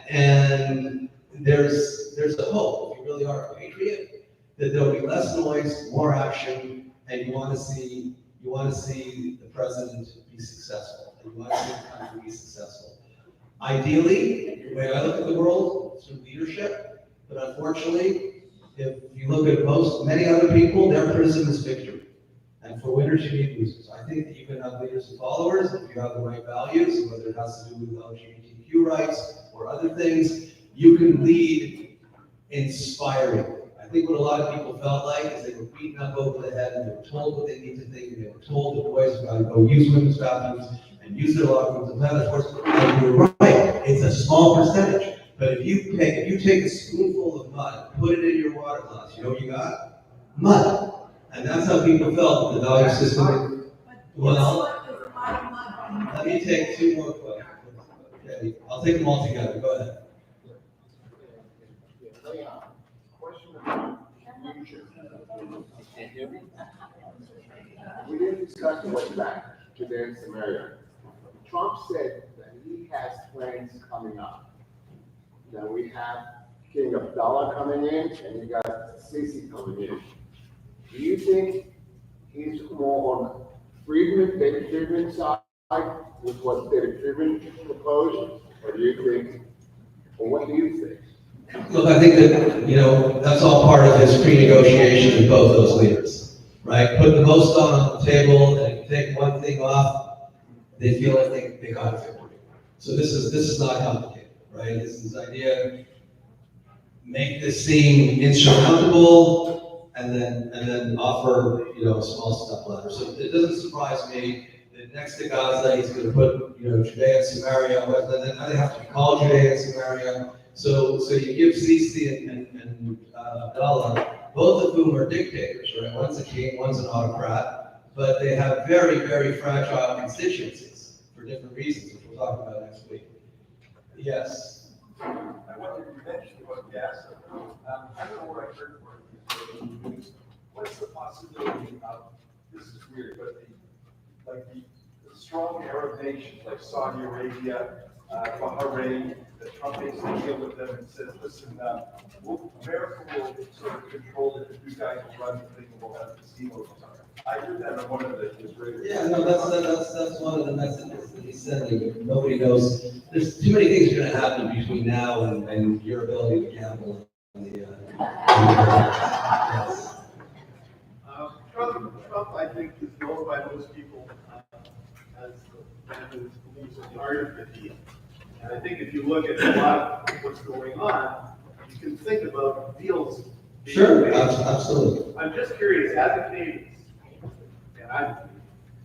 And there's a hope, if you really are a patriot, that there'll be less noise, more action, and you want to see the president be successful, and you want to see the country be successful. Ideally, the way I look at the world is through leadership, but unfortunately, if you look at many other people, their prism is victory. And for winners, you need losers. I think that you can have leaders and followers if you have the right values, whether it has to do with LGBTQ rights or other things. You can lead inspiring. I think what a lot of people felt like is they were beaten up over the head and they were told what they need to think, and they were told that boys were going to go use women's bathrooms and use their locker rooms and that, of course. And you're right, it's a small percentage. But if you take a spoonful of mud, put it in your water glass, you know what you got? Mud. And that's how people felt in the value system. Well, let me take 2 more questions. Okay, I'll take them all together. Go ahead. Question about future. We didn't discuss what's back to their scenario. Trump said that he has plans coming up. Now we have King Abdullah coming in, and you got Sisi coming in. Do you think he's more on David Friedman's side with what David Friedman proposed, or do you think, or what do you think? Look, I think that, that's all part of his pre-negotiation with both those leaders, right? Put the most on the table, and if you take one thing off, they feel like they got a victory. So this is not complicated, right? This is idea, make this seem insurmountable, and then offer, a small step ladder. So it doesn't surprise me that next to Gaza, he's going to put, Judea and Samaria, and then they have to be called Judea and Samaria. So you give Sisi and Abdullah, both of whom are dictators, right? One's a king, one's an autocrat, but they have very, very fragile constituencies for different reasons, which we'll talk about next week. Yes. I wonder, you mentioned about gas. I don't know where I heard for it. What's the possibility of, this is weird, but the strong Arab nations like Saudi Arabia, Bahrain, that Trump makes a deal with them and says, listen, America will sort of control it if you guys will run the thing and we'll have casinos. I heard that on one of the Israeli. Yeah, no, that's one of the messages that he's sending. Nobody knows. There's too many things are going to happen between now and your ability to gamble. Yes. Trump, I think, is known by most people as the man who believes in the art of the deal. And I think if you look at a lot of what's going on, you can think about deals. being Sure, made. absolutely. I'm just curious, as a Canadian,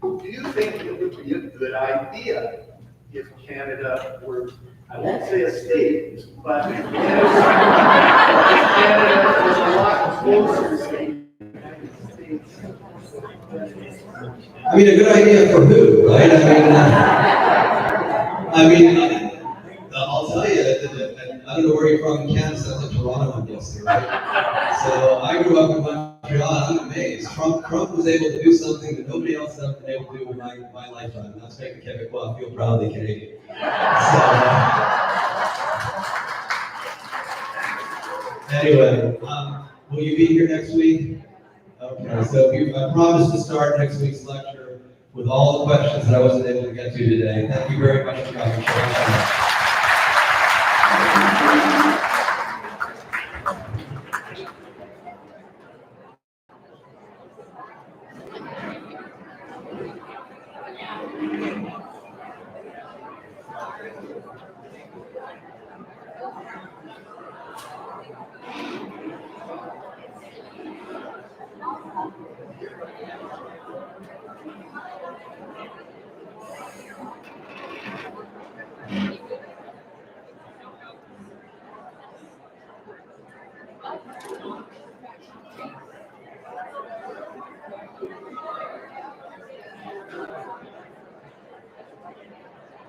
do you think it would be a good idea if Canada were, I won't say a state, but if Canada was a lot closer to the United States? I mean, a good idea for who, right? I'll tell you, I don't know where you're from in Canada, sounds like Toronto, I'm guessing, right? So I grew up in Montreal, I'm amazed. Trump was able to do something that nobody else has been able to do in my lifetime, and that's make the Quebecois feel proudly Canadian. So, anyway, will you be here next week? Okay, so I promised to start next week's lecture with all the questions that I wasn't able to get to today. Thank you very much for coming.